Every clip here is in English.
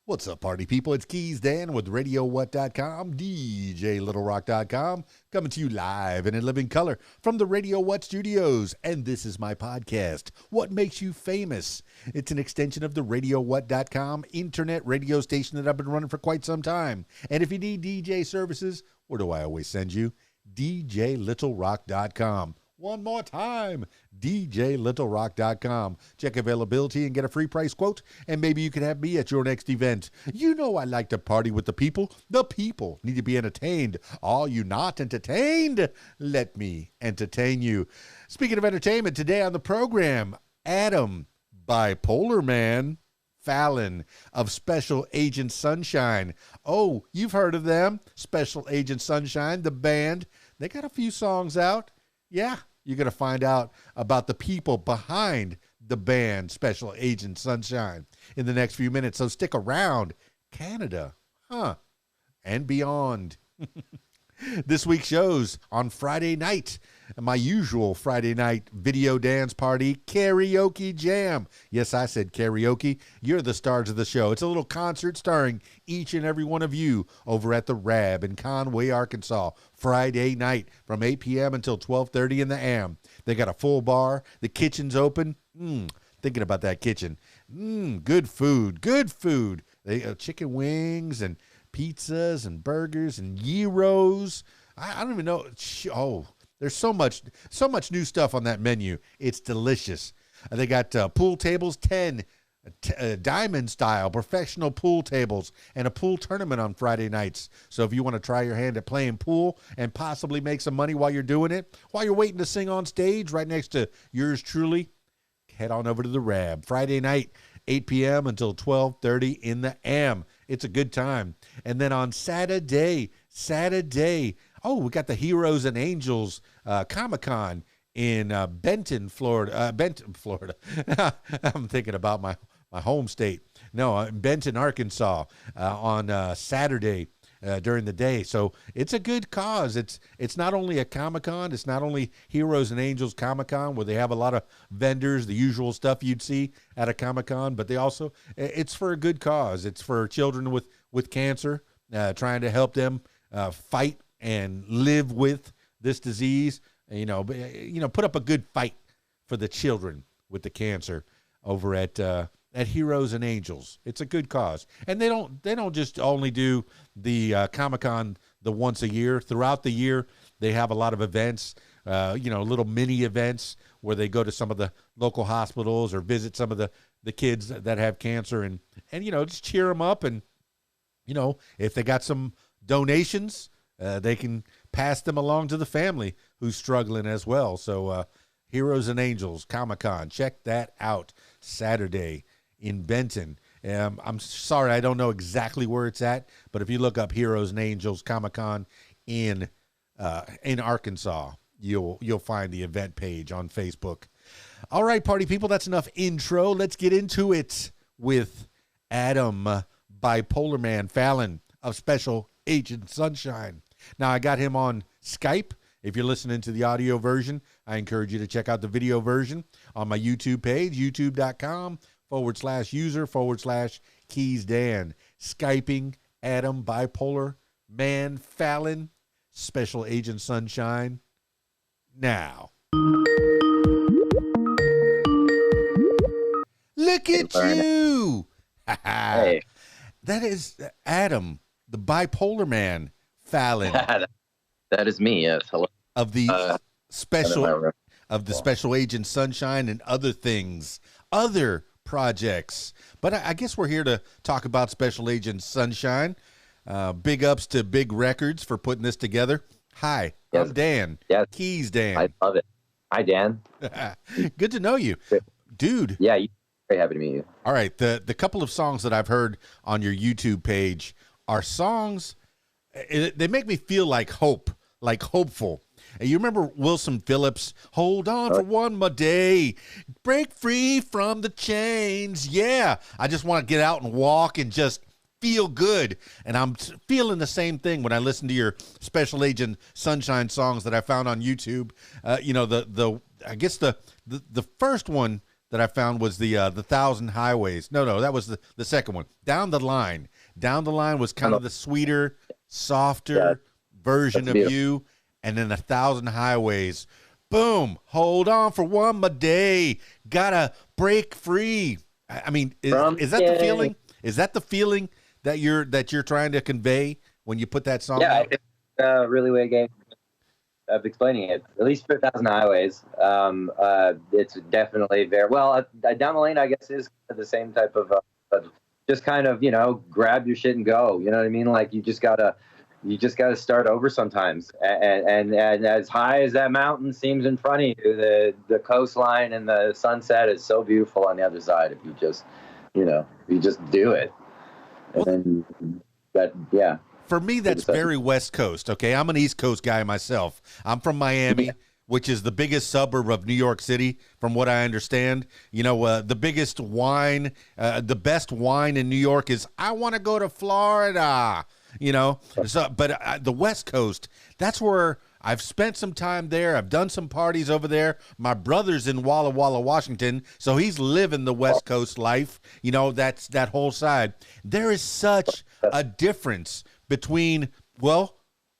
What's up, party people? It's Keys Dan with RadioWhat.com, DJLittleRock.com, coming to you live and in living color from the Radio What studios. And this is my podcast, What Makes You Famous? It's an extension of the RadioWhat.com internet radio station that I've been running for quite some time. And if you need DJ services, where do I always send you? DJLittleRock.com. One more time, DJLittleRock.com. Check availability and get a free price quote, and maybe you can have me at your next event. You know I like to party with the people. The people need to be entertained. Are you not entertained? Let me entertain you. Speaking of entertainment, today on the program, Adam, Bipolarman Fallon of Special Agent Sunshine. Oh, you've heard of them, Special Agent Sunshine, the band. They got a few songs out. Yeah, you're going to find out about the people behind the band Special Agent Sunshine in the next few minutes. So stick around. Canada, and beyond. This week's show's on Friday night, my usual Friday night video dance party karaoke jam. Yes, I said karaoke. You're the stars of the show. It's a little concert starring each and every one of you over at the Rab in Conway, Arkansas, Friday night from 8 p.m. until 12:30 in the a.m. They got a full bar. The kitchen's open. Thinking about that kitchen. Good food. Good food. They chicken wings and pizzas and burgers and gyros. I don't even know. Oh, there's so much new stuff on that menu. It's delicious. They got pool tables, 10 diamond style professional pool tables, and a pool tournament on Friday nights. So if you want to try your hand at playing pool and possibly make some money while you're doing it, while you're waiting to sing on stage right next to yours truly, head on over to the Rab. Friday night, 8 p.m. until 12:30 in the a.m. It's a good time. And then on Saturday, oh, we got the Heroes and Angels Comic-Con in Benton, Florida. I'm thinking about my home state. No, Benton, Arkansas on Saturday during the day. So it's a good cause. It's not only a Comic-Con, it's not only Heroes and Angels Comic-Con where they have a lot of vendors, the usual stuff you'd see at a Comic-Con, but it's for a good cause. It's for children with cancer, trying to help them fight and live with this disease. Put up a good fight for the children with the cancer over at Heroes and Angels. It's a good cause. And they don't just only do the Comic-Con the once a year. Throughout the year, they have a lot of events, little mini events where they go to some of the local hospitals or visit some of the kids that have cancer and just cheer them up. And, if they got some donations, they can pass them along to the family who's struggling as well. So Heroes and Angels Comic-Con, check that out Saturday in Benton. I'm sorry, I don't know exactly where it's at, but if you look up Heroes and Angels Comic-Con in Arkansas, you'll find the event page on Facebook. All right, party people, that's enough intro. Let's get into it with Adam, Bipolarman Fallon of Special Agent Sunshine. Now, I got him on Skype. If you're listening to the audio version, I encourage you to check out the video version on my YouTube page, youtube.com/user/KeysDan. Skyping Adam, Bipolarman Fallon, Special Agent Sunshine. Now. Look at you. Hey. That is Adam, the Bipolarman Fallon. That is me. Yes. Hello. Of the Special Agent Sunshine and other things, other projects. But I guess we're here to talk about Special Agent Sunshine. Big ups to Big Records for putting this together. Hi, yes. I'm Dan. Yes. Keys Dan. I love it. Hi, Dan. Good to know you, dude. Yeah, very happy to meet you. All right, the couple of songs that I've heard on your YouTube page are songs. They make me feel like hope, like hopeful. And you remember Wilson Phillips, hold on for one more day, break free from the chains. Yeah, I just want to get out and walk and just feel good. And I'm feeling the same thing when I listen to your Special Agent Sunshine songs that I found on YouTube. I guess the first one that I found was the Thousand Highways. No, that was the second one. Down the Line. Down the Line was kind of the sweeter, softer version of you. And then 1,000 Highways. Boom. Hold on for one more day. Gotta break free. I mean, is that the feeling? Is that the feeling that you're trying to convey when you put that song out? It's a really way game of explaining it. At least for 1,000 Highways. It's definitely very well. Down the Lane, I guess, is the same type of just kind of, grab your shit and go. You know what I mean? Like you just gotta start over sometimes. And as high as that mountain seems in front of you, the coastline and the sunset is so beautiful on the other side. If you just, you just do it. And then For me, that's very West Coast. Okay. I'm an East Coast guy myself. I'm from Miami, which is the biggest suburb of New York City, from what I understand. The biggest wine, the best wine in New York is, I want to go to Florida. But the West Coast, that's where I've spent some time there. I've done some parties over there. My brother's in Walla Walla, Washington, so he's living the West Coast life. That's that whole side. There is such a difference between,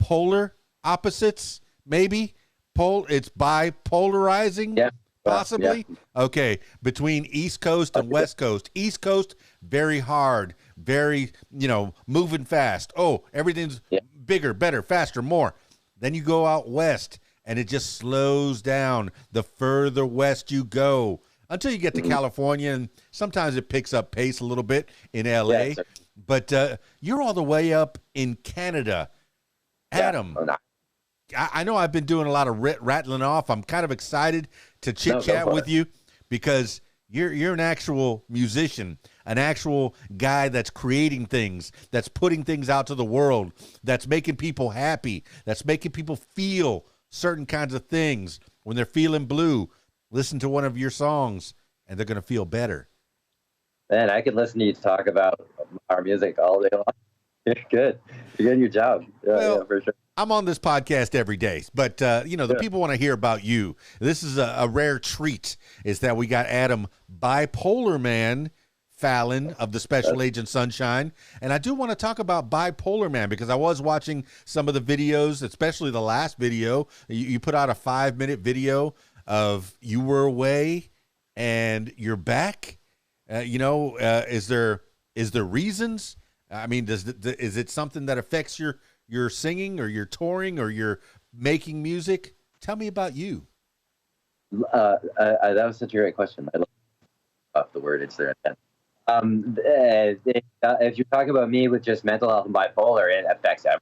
polar opposites, maybe. It's bipolarizing, possibly. Yeah. Okay, between East Coast and West Coast. East Coast, very hard, very, moving fast. Oh, everything's bigger, better, faster, more. Then you go out west, and it just slows down the further west you go until you get to California, and sometimes it picks up pace a little bit in L.A., but you're all the way up in Canada. Adam, I know I've been doing a lot of rattling off. I'm kind of excited to chit-chat with you because you're an actual musician, an actual guy that's creating things, that's putting things out to the world, that's making people happy, that's making people feel certain kinds of things. When they're feeling blue, listen to one of your songs, and they're going to feel better. Man, I could listen to you talk about our music all day long. You're good. You're doing your job. Yeah, for sure. I'm on this podcast every day, but the people want to hear about you. This is a rare treat, is that we got Adam Bipolarman Fallon of the Special Agent Sunshine. And I do want to talk about Bipolarman because I was watching some of the videos, especially the last video. You put out a 5-minute video of you were away and you're back. Is there reasons? I mean, is it something that affects your singing or your touring or your making music? Tell me about you. That was such a great question. I love the word. It's their intent. If you're talking about me with just mental health and bipolar, it affects everything.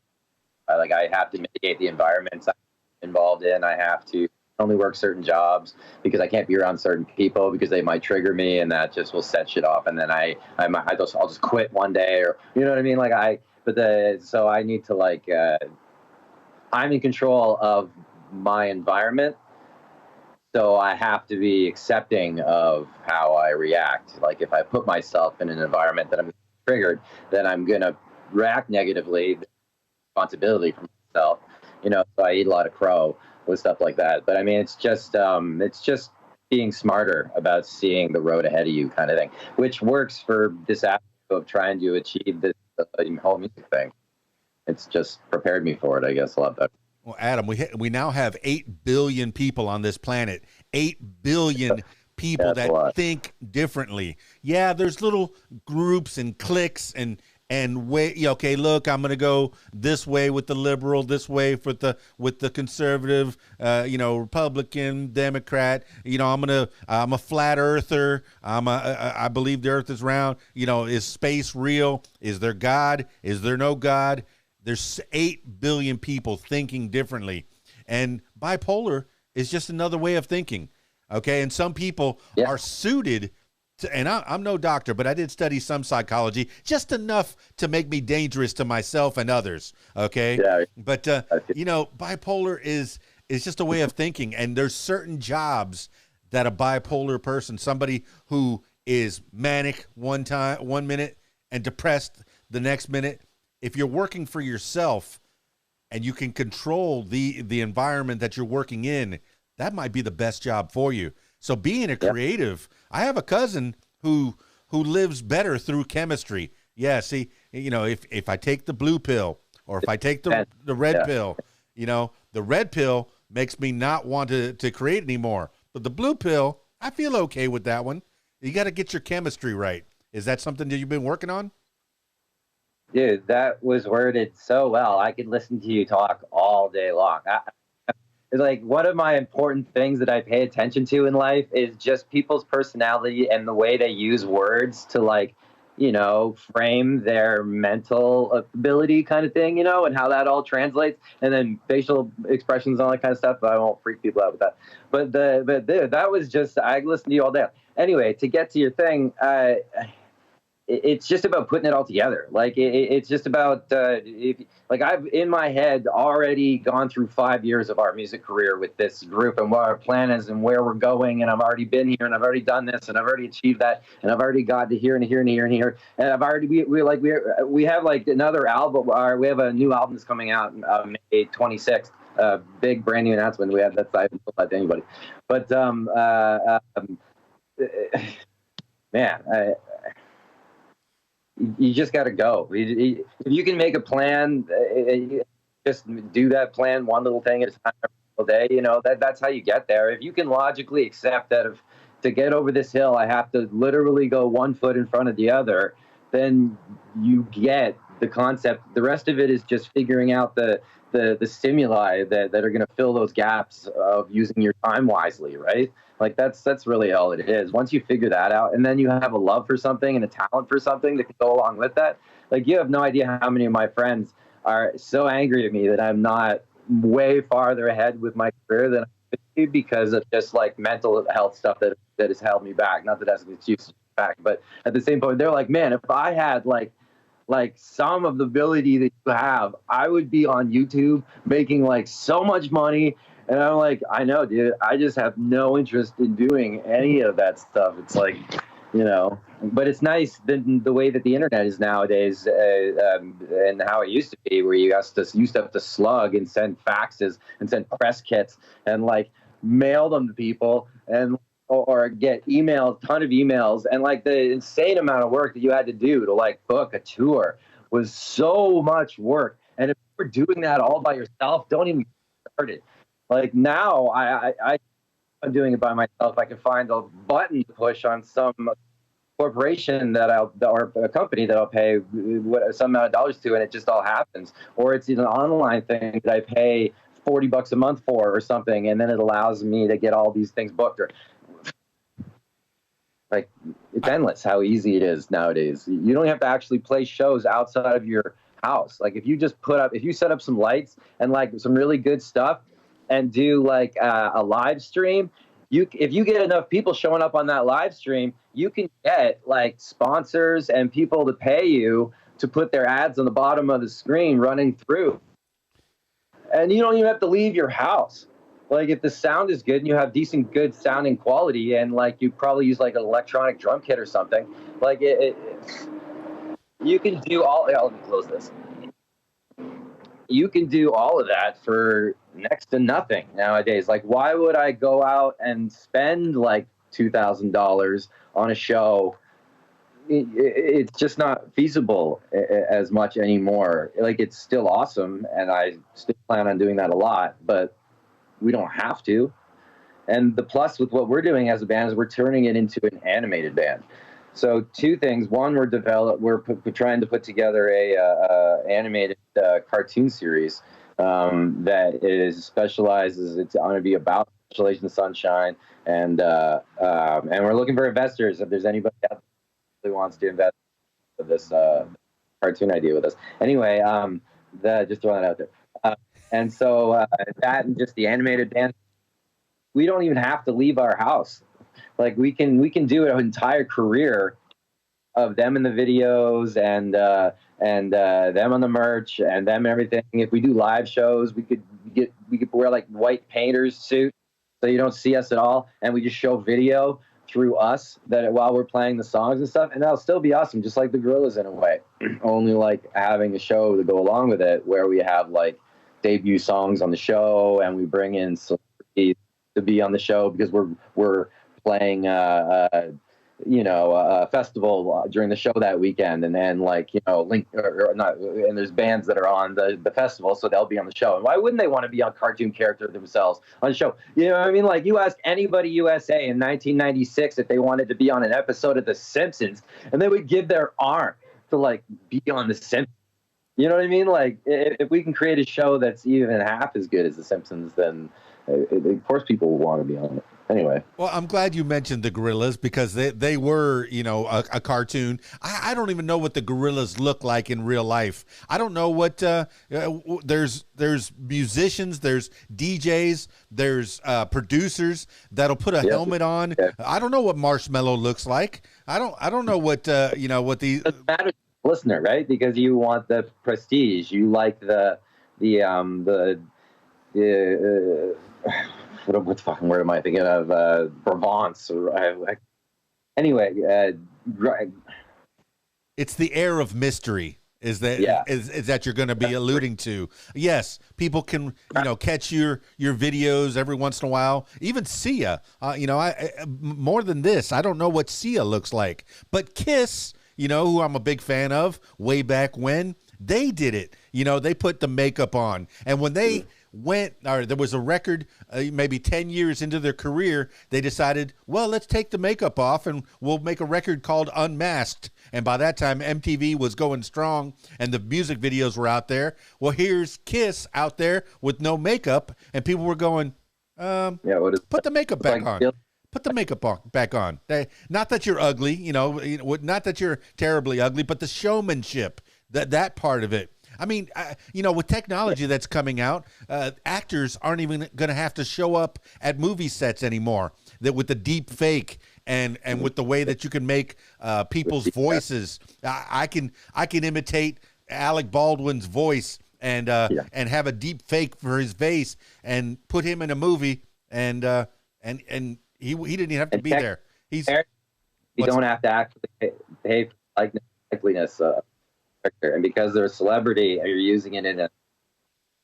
Like I have to mitigate the environments I'm involved in. I have to only work certain jobs because I can't be around certain people because they might trigger me, and that just will set shit off. And then I'll just quit one day, or you know what I mean? So I need to I'm in control of my environment. So I have to be accepting of how I react. Like if I put myself in an environment that I'm triggered, then I'm going to react negatively, responsibility for myself. So I eat a lot of crow with stuff like that. But I mean, it's just being smarter about seeing the road ahead of you kind of thing, which works for this aspect of trying to achieve this whole music thing. It's just prepared me for it, I guess, a lot better. Well, Adam, we now have 8 billion people on this planet. 8 billion people that think differently. Yeah, there's little groups and cliques and way. Okay, look, I'm going to go this way with the liberal, this way with the conservative, Republican, Democrat. I'm a flat earther. I believe the earth is round. Is space real? Is there God? Is there no God? There's 8 billion people thinking differently, and bipolar is just another way of thinking. Okay, and some people are suited to, and I'm no doctor, but I did study some psychology, just enough to make me dangerous to myself and others. Okay, but bipolar is just a way of thinking, and there's certain jobs that a bipolar person, somebody who is manic one minute and depressed the next minute. If you're working for yourself and you can control the environment that you're working in, that might be the best job for you. So being a Yep. creative, I have a cousin who lives better through chemistry. Yeah, see, you know, if I take the blue pill or if I take the red Yeah. pill, you know, the red pill makes me not want to create anymore. But the blue pill, I feel okay with that one. You got to get your chemistry right. Is that something that you've been working on? Dude, that was worded so well. I could listen to you talk all day long. It's like one of my important things that I pay attention to in life is just people's personality and the way they use words to, like, you know, frame their mental ability kind of thing, you know, and how that all translates, and then facial expressions and all that kind of stuff. But I won't freak people out with that. That was just, I listened to you all day. Anyway, to get to your thing, it's just about putting it all together. Like it's just about like I've in my head already gone through 5 years of our music career with this group and what our plan is and where we're going, and I've already been here and I've already done this and I've already achieved that and I've already got to here and here and here and here, and I've already we have like another album, or we have a new album that's coming out May 26th. Big brand new announcement we have. That's, I haven't told that to anybody, but man, you just got to go. If you can make a plan, just do that plan one little thing at a time every single day. You know, that's how you get there. If you can logically accept that to get over this hill, I have to literally go 1 foot in front of the other, then you get the concept. The rest of it is just figuring out the stimuli that are going to fill those gaps of using your time wisely, right? Like that's really all it is. Once you figure that out, and then you have a love for something and a talent for something that can go along with that. Like, you have no idea how many of my friends are so angry at me that I'm not way farther ahead with my career than I could be because of just like mental health stuff that has held me back. Not that that's an excuse to back, but at the same point, they're like, man, if I had like some of the ability that you have, I would be on YouTube making like so much money. And I'm like, I know, dude, I just have no interest in doing any of that stuff. It's like, you know, but it's nice the way that the internet is nowadays, and how it used to be, where you used to have to slug and send faxes and send press kits and like mail them to people, and or get emails, ton of emails, and like the insane amount of work that you had to do to like book a tour was so much work. And if you're doing that all by yourself, don't even start it. Like now, I'm doing it by myself. I can find a button to push on some corporation or a company that I'll pay some amount of dollars to, and it just all happens. Or it's an online thing that I pay $40 a month for or something, and then it allows me to get all these things booked. Or like, it's endless how easy it is nowadays. You don't have to actually play shows outside of your house. Like, if you set up some lights and like some really good stuff and do like a live stream, if you get enough people showing up on that live stream, you can get like sponsors and people to pay you to put their ads on the bottom of the screen running through. And you don't even have to leave your house. Like, if the sound is good and you have decent, good sounding quality, and like you probably use like an electronic drum kit or something, like you can do all. Let me close this. You can do all of that for next to nothing nowadays. Like, why would I go out and spend like $2,000 on a show? It's just not feasible as much anymore. Like, it's still awesome, and I still plan on doing that a lot, but we don't have to. And the plus with what we're doing as a band is we're turning it into an animated band. So two things. One, we're trying to put together a animated cartoon series that specializes. It's going to be about Special Agent Sunshine, and we're looking for investors. If there's anybody out there who really wants to invest in this cartoon idea with us. Anyway, just throwing that out there. And so that and just the animated band, we don't even have to leave our house. Like, we can do an entire career of them in the videos and them on the merch and them everything. If we do live shows, we could wear like white painter's suit so you don't see us at all, and we just show video through us while we're playing the songs and stuff, and that'll still be awesome, just like the Gorillaz in a way. Only like having a show to go along with it, where we have like debut songs on the show, and we bring in celebrities to be on the show because we're playing a festival during the show that weekend, and then like link or not, and there's bands that are on the festival, so they'll be on the show. And why wouldn't they want to be a cartoon character themselves on the show? You know what I mean? Like, you ask anybody USA in 1996 if they wanted to be on an episode of The Simpsons, and they would give their arm to like be on The Simpsons. You know what I mean? Like, if we can create a show that's even half as good as The Simpsons, then of course people will want to be on it. Anyway. Well, I'm glad you mentioned the gorillas, because they were, a cartoon. I don't even know what the gorillas look like in real life. I don't know what, there's musicians, there's DJs, there's producers that'll put a helmet on. Yeah. I don't know what Marshmallow looks like. I don't know what, what the... It doesn't matter to the listener, right? Because you want the prestige. You like the what the fucking word am I thinking of? Provence. Anyway, it's the air of mystery. Is that you're going to be alluding to? Yes, people can catch your videos every once in a while. Even Sia, I more than this, I don't know what Sia looks like, but Kiss, who I'm a big fan of, way back when they did it. They put the makeup on, and when they there was a record, maybe 10 years into their career, they decided, well, let's take the makeup off and we'll make a record called Unmasked. And by that time, MTV was going strong and the music videos were out there. Well, here's Kiss out there with no makeup, and people were going, put the makeup back on. Put the makeup back on. Not that you're ugly, not that you're terribly ugly, but the showmanship, that part of it. I mean, with technology that's coming out, actors aren't even going to have to show up at movie sets anymore. That with the deep fake and with the way that you can make people's voices, I can imitate Alec Baldwin's voice and have a deep fake for his face and put him in a movie, and he didn't even have to be there. You don't have to actually behave like likeliness. And because they're a celebrity, you're using it in a,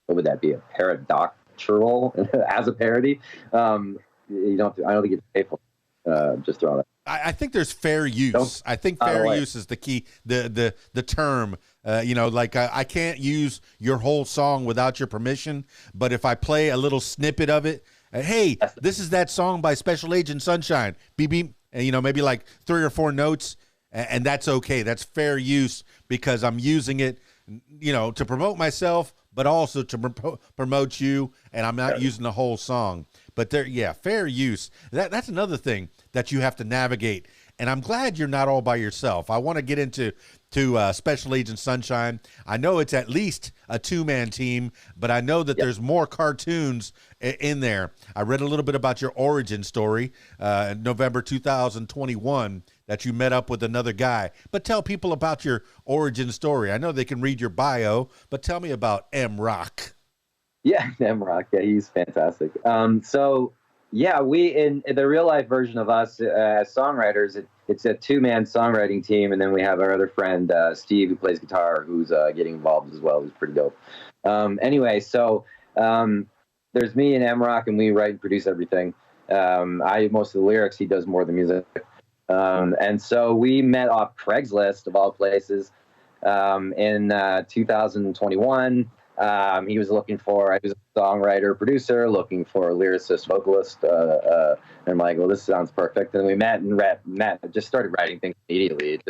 what would that be, a paradoctural as a parody? You don't. I don't think it's painful. Just throwing it. I think there's fair use. I think fair use is the key. The term. I can't use your whole song without your permission. But if I play a little snippet of it, hey, this is that song by Special Agent Sunshine. Beep beep. And maybe like 3 or 4 notes. And that's okay. That's fair use, because I'm using it, to promote myself, but also to promote you. And I'm not using the whole song. But fair use. That's another thing that you have to navigate. And I'm glad you're not all by yourself. I want to get into Special Agent Sunshine. I know it's at least a 2-man team, but I know that there's more cartoons in there. I read a little bit about your origin story in November 2021, that you met up with another guy. But tell people about your origin story. I know they can read your bio, but tell me about M Rock. Yeah, M Rock. Yeah, he's fantastic. We in the real life version of us as songwriters, it's a 2-man songwriting team, and then we have our other friend Steve, who plays guitar, who's getting involved as well. Who's pretty dope. There's me and M Rock, and we write and produce everything. I do most of the lyrics. He does more of the music. And so we met off Craigslist, of all places, in 2021. He was looking for, I was a songwriter, producer, looking for a lyricist, vocalist. And I'm like, well, this sounds perfect. And we met and just started writing things immediately.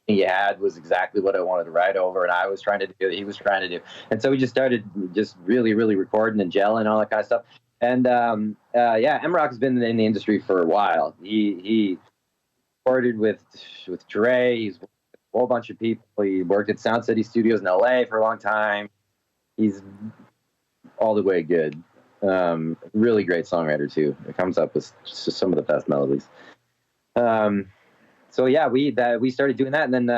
He had was exactly what I wanted to write over, and I was trying to do, he was trying to do. And so we just started just really, really recording and gelling and all that kind of stuff. And M Rock has been in the industry for a while. He recorded with Dre. He's worked with a whole bunch of people. He worked at Sound City Studios in LA for a long time. He's all the way good. Really great songwriter too. It comes up with just some of the best melodies. We started doing that, and then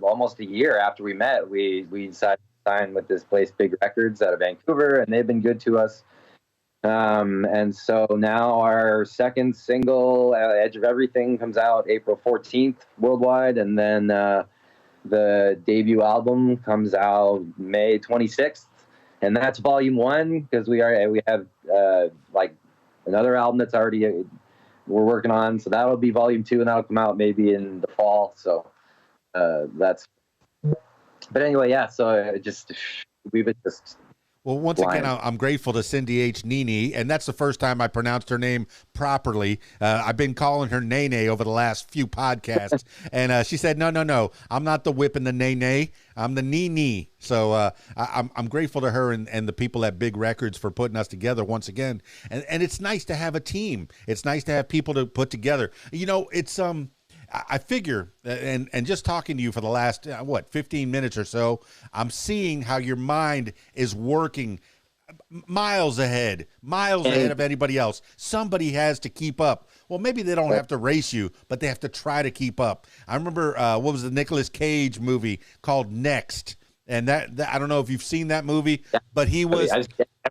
almost a year after we met, we decided to sign with this place, Big Records, out of Vancouver, and they've been good to us. And so now our second single, Edge of Everything, comes out April 14th worldwide, and then the debut album comes out May 26th, and that's volume 1, because we have like another album that's already we're working on. So that'll be volume 2, and that'll come out maybe in the fall. So that's. But anyway, yeah. So we've been just. Well, once again, I'm grateful to Cindy H. Nene, and that's the first time I pronounced her name properly. I've been calling her Nene over the last few podcasts, and she said, no, I'm not the whip and the Nene, I'm the Nene. So I'm grateful to her and the people at Big Records for putting us together once again. And it's nice to have a team. It's nice to have people to put together. You know, it's I figure, and just talking to you for the last, 15 minutes or so, I'm seeing how your mind is working miles ahead of anybody else. Somebody has to keep up. Well, maybe they don't have to race you, but they have to try to keep up. I remember, what was the Nicolas Cage movie called Next? And that I don't know if you've seen that movie, but he was...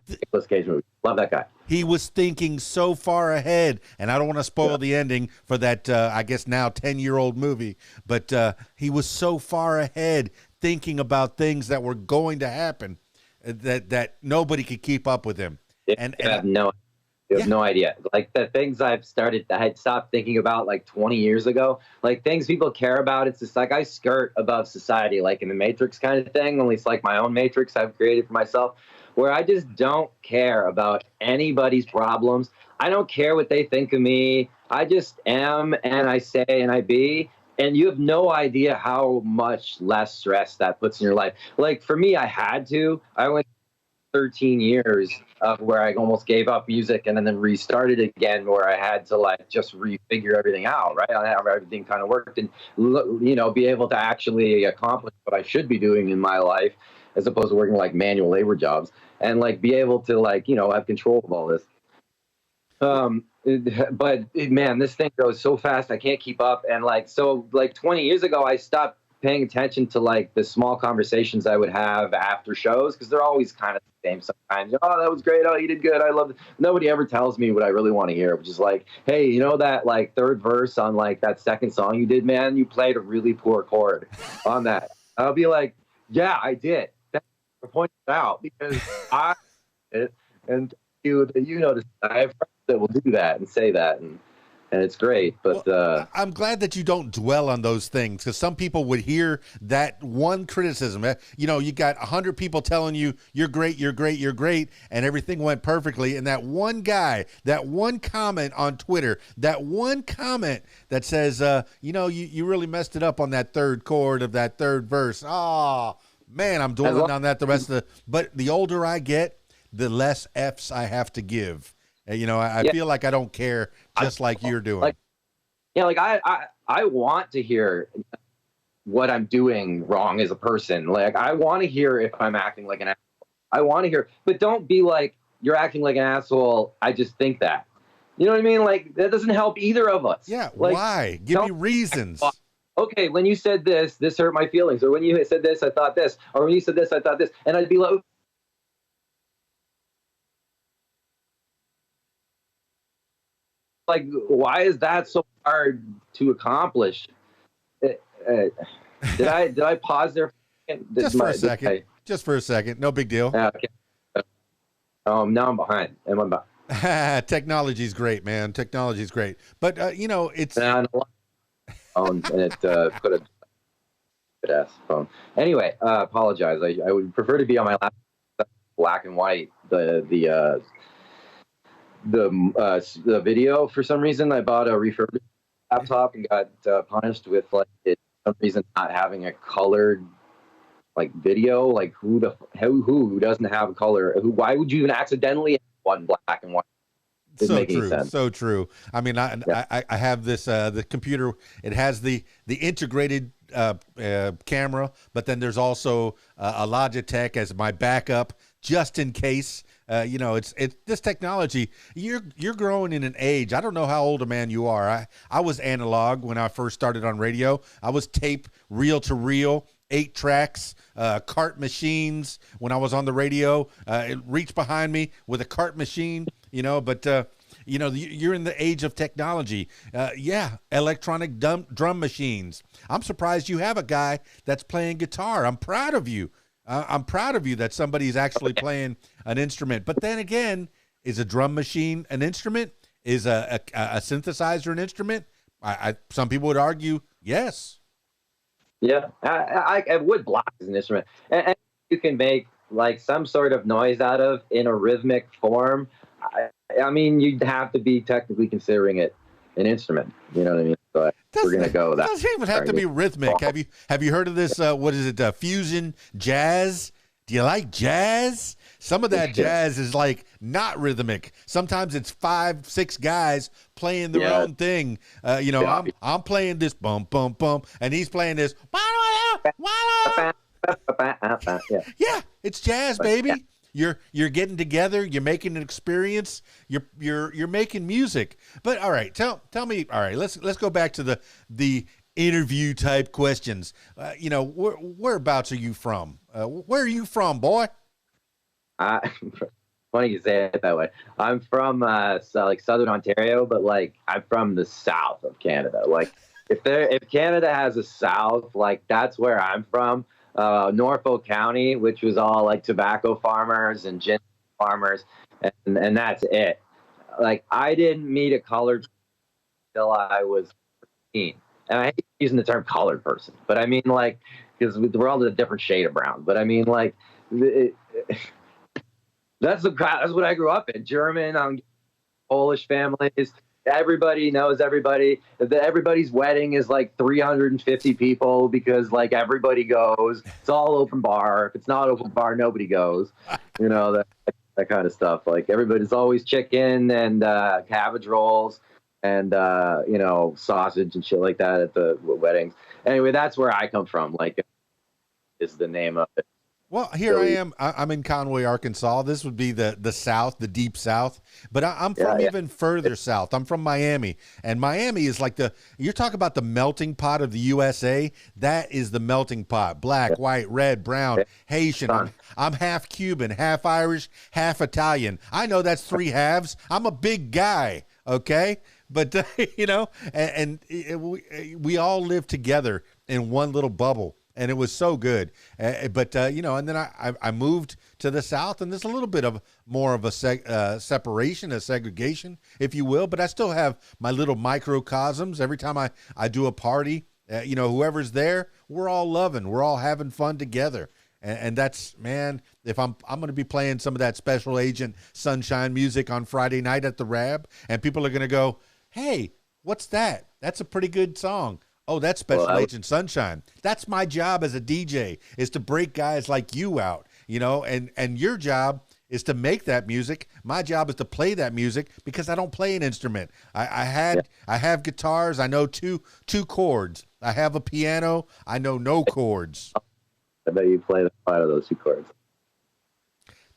Nicolas Cage movie. Love that guy. He was thinking so far ahead, and I don't want to spoil the ending for that, I guess now 10-year-old movie, but he was so far ahead thinking about things that were going to happen that nobody could keep up with him. You have no idea. Like the things I had stopped thinking about like 20 years ago, like things people care about. It's just like I skirt above society, like in the Matrix kind of thing, only it's like my own Matrix I've created for myself, where I just don't care about anybody's problems. I don't care what they think of me. I just am, and I say, and I be. And you have no idea how much less stress that puts in your life. Like for me, I went 13 years of where I almost gave up music and then restarted again, where I had to like just refigure everything out, right? I have everything kind of worked and, be able to actually accomplish what I should be doing in my life, as opposed to working like manual labor jobs, and like be able to like, have control of all this. But man, this thing goes so fast. I can't keep up. And like, so like 20 years ago, I stopped paying attention to like the small conversations I would have after shows, because they're always kind of the same sometimes. Oh, that was great. Oh, you did good. I love it. Nobody ever tells me what I really want to hear, which is like, hey, you know that like third verse on like that second song you did, man, you played a really poor chord on that. I'll be like, yeah, I did. Thanks for pointing it out, because I did, and you notice I have friends that will do that and say that, and it's great. But I'm glad that you don't dwell on those things, because some people would hear that one criticism. You got 100 people telling you you're great, you're great, you're great, and everything went perfectly. And that one guy, that one comment on Twitter, that one comment that says, you really messed it up on that third chord of that third verse. Oh, man, I'm dwelling on that the rest of but the older I get, the less F's I have to give. I feel like I don't care, just like you're doing. I want to hear what I'm doing wrong as a person. Like, I want to hear if I'm acting like an asshole. I want to hear, but don't be like, you're acting like an asshole. I just think that. You know what I mean? Like, that doesn't help either of us. Yeah, why? Give me reasons. Okay, when you said this hurt my feelings. Or when you said this, I thought this. Or when you said this, I thought this. And I'd be like, why is that so hard to acclish? Did I pause there? Just for a second. No big deal. Okay. Now I'm behind. Technology's great, man. Technology's great. But, it's... And it put a good-ass phone. Anyway, apologize. I would prefer to be on my laptop, black and white. The video, for some reason, I bought a refurbished laptop and got punished with like for some reason not having a colored like video. Like who doesn't have a color? Why would you even accidentally have one black and white? So true. I mean, I have this the computer. It has the integrated camera, but then there's also a Logitech as my backup, just in case. It's this technology. You're growing in an age. I don't know how old a man you are. I was analog when I first started on radio. I was tape, reel to reel, 8 tracks, cart machines. When I was on the radio, it reached behind me with a cart machine. But you're in the age of technology. Electronic drum machines. I'm surprised you have a guy that's playing guitar. I'm proud of you. I'm proud of you that somebody's actually playing an instrument. But then again, is a drum machine an instrument? Is a synthesizer an instrument? Some people would argue yes. Yeah, I would block as an instrument, and you can make like some sort of noise out of in a rhythmic form. I mean, you'd have to be technically considering it an instrument. You know what I mean? So we're gonna go with that. It doesn't even have to be rhythmic. Have you heard of this? What is it? Fusion jazz? Do you like jazz? Some of that jazz is like not rhythmic. Sometimes it's 5, 6 guys playing their own thing. I'm playing this bum bum bum, and he's playing this. Yeah, it's jazz, baby. You're getting together. You're making an experience. You're making music. But all right, tell me. All right, let's go back to the interview type questions. Whereabouts are you from? Where are you from, boy? Funny you say it that way. I'm from Southern Ontario, but like I'm from the south of Canada. Like if Canada has a south, like that's where I'm from. Norfolk County, which was all like tobacco farmers and gin farmers, and that's it. Like I didn't meet a colored until I was 13. And I hate using the term colored person, but I mean, like, because we're all a different shade of brown. But I mean, like, that's what I grew up in. German, Polish families. Everybody knows everybody. Everybody's wedding is like 350 people because like everybody goes. It's all open bar. If it's not open bar, nobody goes. You know that kind of stuff. Like everybody's always chicken and cabbage rolls. And, sausage and shit like that at the weddings. Anyway, that's where I come from. Like, is the name of it. Well, here I am. I'm in Conway, Arkansas. This would be the South, the deep South. But I'm from even further south. I'm from Miami. And Miami is like you're talking about the melting pot of the USA. That is the melting pot. Black, white, red, brown, Haitian. I'm half Cuban, half Irish, half Italian. I know that's 3 halves. I'm a big guy, okay? But, we all live together in one little bubble, and it was so good. And then I moved to the South, and there's a little bit of more of a separation, a segregation, if you will. But I still have my little microcosms. Every time I do a party, whoever's there, we're all loving. We're all having fun together. And that's, man, if I'm going to be playing some of that Special Agent Sunshine music on Friday night at the Rab, and people are going to go, hey, what's that? That's a pretty good song. Oh, that's Special Agent Sunshine. That's my job as a DJ, is to break guys like you out, and your job is to make that music. My job is to play that music because I don't play an instrument. I have guitars. I know two chords. I have a piano. I know no chords. I bet you play the out of those 2 chords.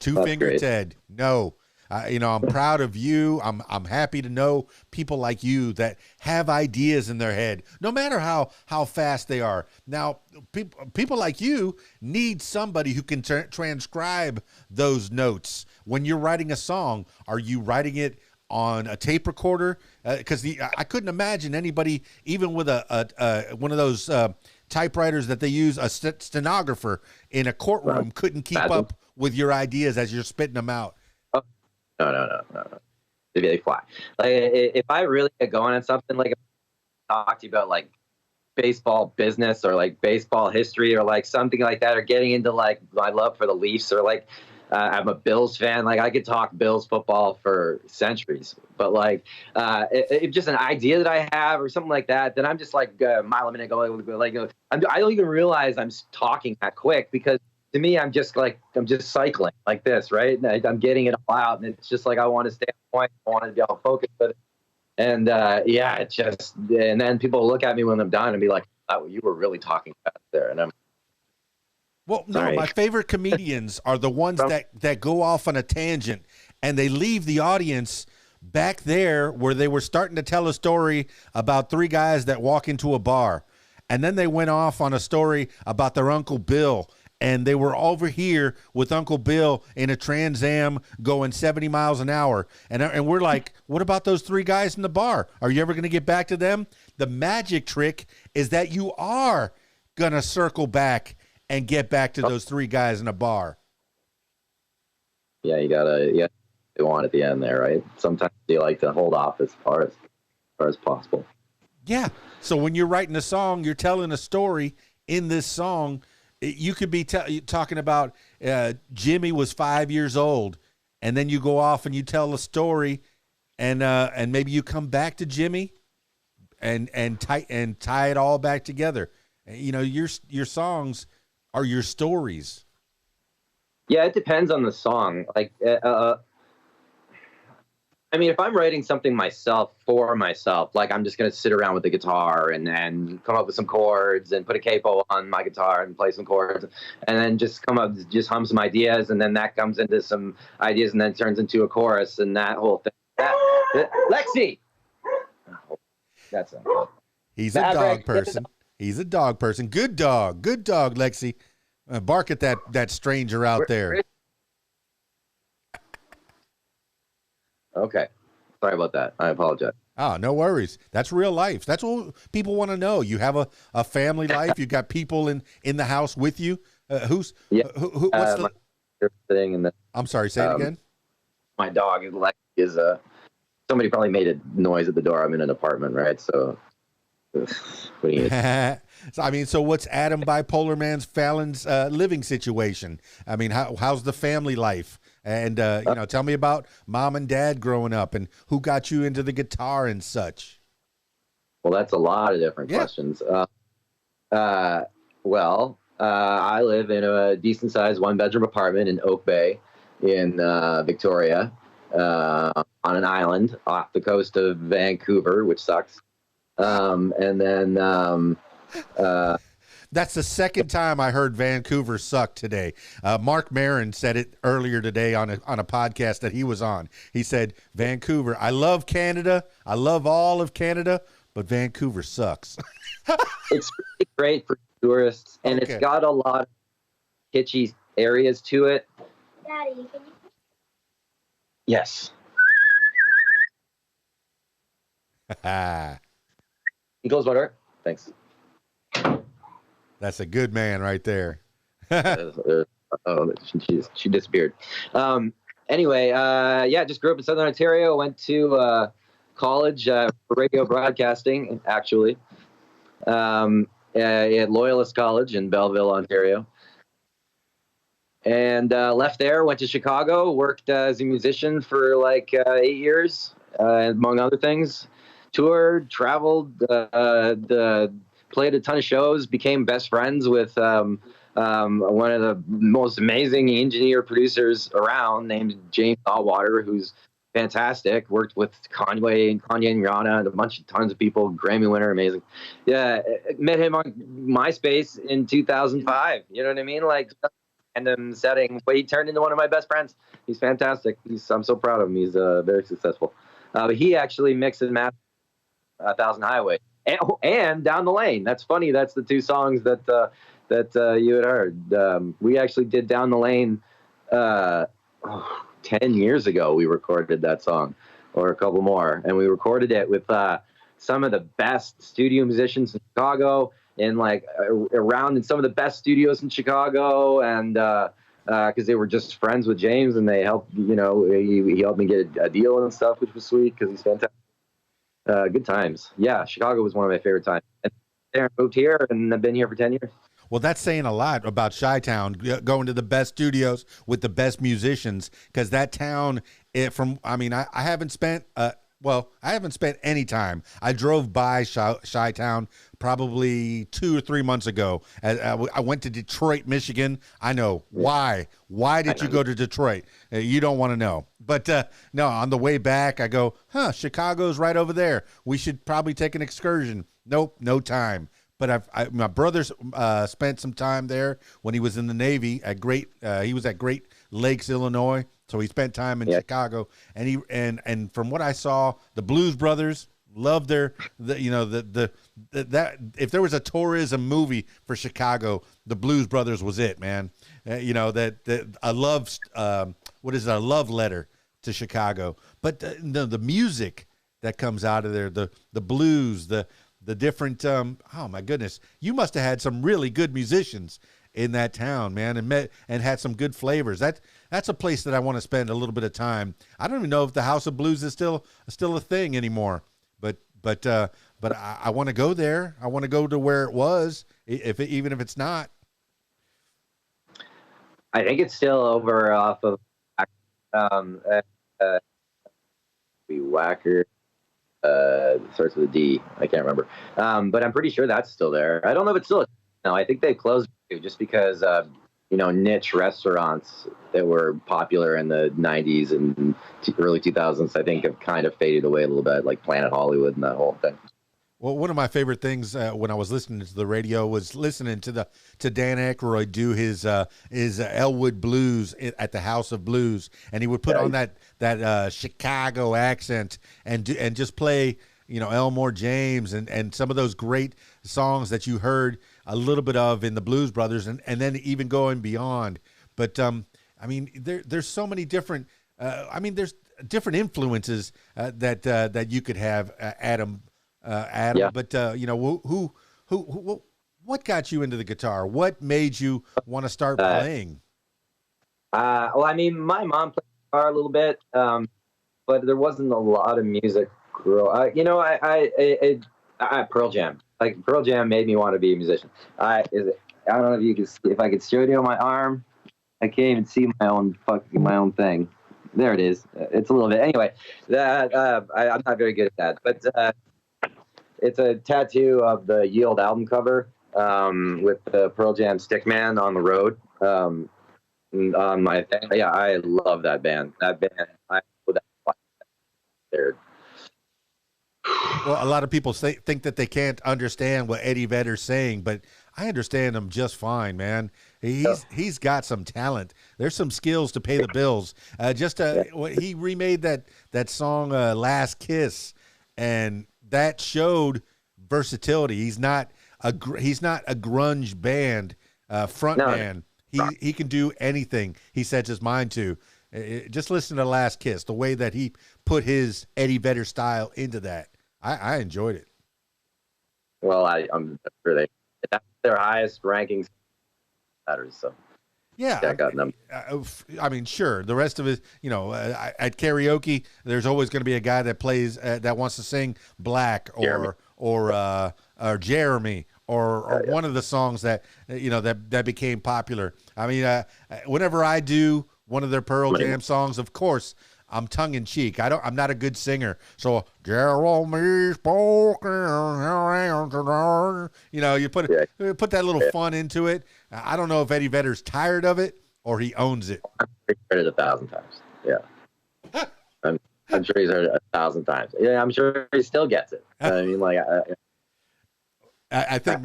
Two-finger Ted. No. I'm proud of you. I'm happy to know people like you that have ideas in their head, no matter how fast they are. Now, people like you need somebody who can transcribe those notes. When you're writing a song, are you writing it on a tape recorder? Because I couldn't imagine anybody, even with one of those typewriters that they use, a stenographer in a courtroom, couldn't keep up with your ideas as you're spitting them out. No. They fly. Like if I really get going on something, like talk to you about like baseball business or like baseball history or like something like that, or getting into like my love for the Leafs, or like I'm a Bills fan. Like I could talk Bills football for centuries, but like if just an idea that I have or something like that, then I'm just like a mile a minute going. I don't even realize I'm talking that quick, because to me, I'm just cycling like this, right? And I'm getting it all out, and it's just like I want to stay on point. I want to be all focused with it. And it's just, and then people look at me when I'm done and be like, "Oh, you were really talking fast there." And I'm, well, no, sorry. My favorite comedians are the ones that go off on a tangent and they leave the audience back there where they were starting to tell a story about 3 guys that walk into a bar, and then they went off on a story about their Uncle Bill. And they were over here with Uncle Bill in a Trans Am going 70 miles an hour. And we're like, what about those 3 guys in the bar? Are you ever going to get back to them? The magic trick is that you are going to circle back and get back to those 3 guys in a bar. Yeah, you got to they want at the end there, right? Sometimes they like to hold off as far as possible. Yeah. So when you're writing a song, you're telling a story in this song. You could be talking about Jimmy was 5 years old, and then you go off and you tell a story, and maybe you come back to Jimmy, and tie it all back together. You know, your songs are your stories. Yeah, it depends on the song. Like, I mean, if I'm writing something myself for myself, like I'm just going to sit around with the guitar and come up with some chords and put a capo on my guitar and play some chords and then just just hum some ideas. And then that comes into some ideas and then turns into a chorus and that whole thing. Lexi! That's it. He's a dog person. He's a dog person. Good dog, Lexi. Bark at that stranger out there. Okay. Sorry about that. I apologize. Oh, no worries. That's real life. That's what people want to know. You have a family life. You've got people in the house with you. What's the thing? And I'm sorry. Say it again. My dog is somebody probably made a noise at the door. I'm in an apartment, right? So, so what's Adam Bipolarman Fallon's living situation? I mean, how's the family life? And, tell me about mom and dad growing up and who got you into the guitar and such. Well, that's a lot of different questions. I live in a decent sized 1-bedroom apartment in Oak Bay in Victoria, on an island off the coast of Vancouver, which sucks. And then, that's the second time I heard Vancouver suck today. Mark Maron said it earlier today on a podcast that he was on. He said, Vancouver, I love Canada. I love all of Canada, but Vancouver sucks. It's really great for tourists, and It's got a lot of kitschy areas to it. Daddy, can you? Yes. You close my door? Thanks. That's a good man right there. She disappeared. Anyway, just grew up in Southern Ontario. Went to college for radio broadcasting, actually, at Loyalist College in Belleville, Ontario. And left there, went to Chicago, worked as a musician for like 8 years, among other things. Toured, traveled, played a ton of shows, became best friends with one of the most amazing engineer producers around named James Allwater, who's fantastic. Worked with Kanye and Rihanna and tons of people, Grammy winner, amazing. Yeah, met him on MySpace in 2005. You know what I mean? Like, random setting, but he turned into one of my best friends. He's fantastic. I'm so proud of him. He's very successful. But he actually mixed and mastered 1,000 Highway. And Down the Lane. That's funny. That's the two songs that you had heard. We actually did Down the Lane 10 years ago. We recorded that song, or a couple more, and we recorded it with some of the best studio musicians in Chicago, and like around in some of the best studios in Chicago, and because they were just friends with James, and they helped. He helped me get a deal and stuff, which was sweet because he's fantastic. Good times. Yeah, Chicago was one of my favorite times. And I moved here, and I've been here for 10 years. Well, that's saying a lot about Chi-Town, going to the best studios with the best musicians, because that town, I haven't spent, I haven't spent any time. I drove by Chi-Town probably 2 or 3 months ago. I went to Detroit, Michigan. I know. Why? Why did you go to Detroit? You don't want to know. But no, on the way back, I go, Chicago's right over there. We should probably take an excursion. Nope, no time. But my brother spent some time there when he was in the Navy at he was at Great Lakes, Illinois. So he spent time in Chicago, and from what I saw, the Blues Brothers loved that if there was a tourism movie for Chicago, the Blues Brothers was it, man. A love letter to Chicago. But the music that comes out of there, the blues, the different, oh my goodness, you must have had some really good musicians in that town, man, and met and had some good flavors. That's a place that I want to spend a little bit of time. I don't even know if the House of Blues is still a thing anymore, but I want to go there. I want to go to where it was, even if it's not. I think it's still over off of Whacker. Starts with a D. I can't remember. But I'm pretty sure that's still there. I don't know if it's still. No, I think they closed it just because niche restaurants that were popular in the 90s and early 2000s, I think, have kind of faded away a little bit, like Planet Hollywood and that whole thing. Well, one of my favorite things when I was listening to the radio was listening to Dan Aykroyd do his Elwood Blues at the House of Blues, and he would put on that Chicago accent and just play Elmore James and some of those great songs that you heard a little bit of in the Blues Brothers, and then even going beyond. But I mean, there's so many different. There's different influences that you could have, Adam. Yeah. But what got you into the guitar? What made you want to start playing? Well, I mean, my mom played guitar a little bit, but there wasn't a lot of music. I Pearl Jam. Like Pearl Jam made me want to be a musician. I don't know if you could see, if I could show you on my arm. I can't even see my own thing. There it is. It's a little bit. Anyway, I'm not very good at that, but. It's a tattoo of the Yield album cover with the Pearl Jam Stickman on the road. On my thing. Yeah, I love that band. I know that they're. Well, a lot of people think that they can't understand what Eddie Vedder's saying, but I understand him just fine, man. He's got some talent. There's some skills to pay the bills. He remade that song "Last Kiss," and that showed versatility. He's not a grunge band front man. He can do anything he sets his mind to. Just listen to "Last Kiss," the way that he put his Eddie Vedder style into that. I enjoyed it. Well, I'm sure that's their highest rankings. So yeah, I got them. I mean, sure. The rest of it, at karaoke, there's always going to be a guy that plays that wants to sing Black or Jeremy or one of the songs that that became popular. I mean, whenever I do one of their Pearl Jam songs, of course, I'm tongue in cheek. I'm not a good singer, so Jeremy spoken. You put that little fun into it. I don't know if Eddie Vedder's tired of it or he owns it. I've heard it 1,000 times. Yeah, I'm sure he's heard it 1,000 times. Yeah, I'm sure he still gets it. I mean, like, I think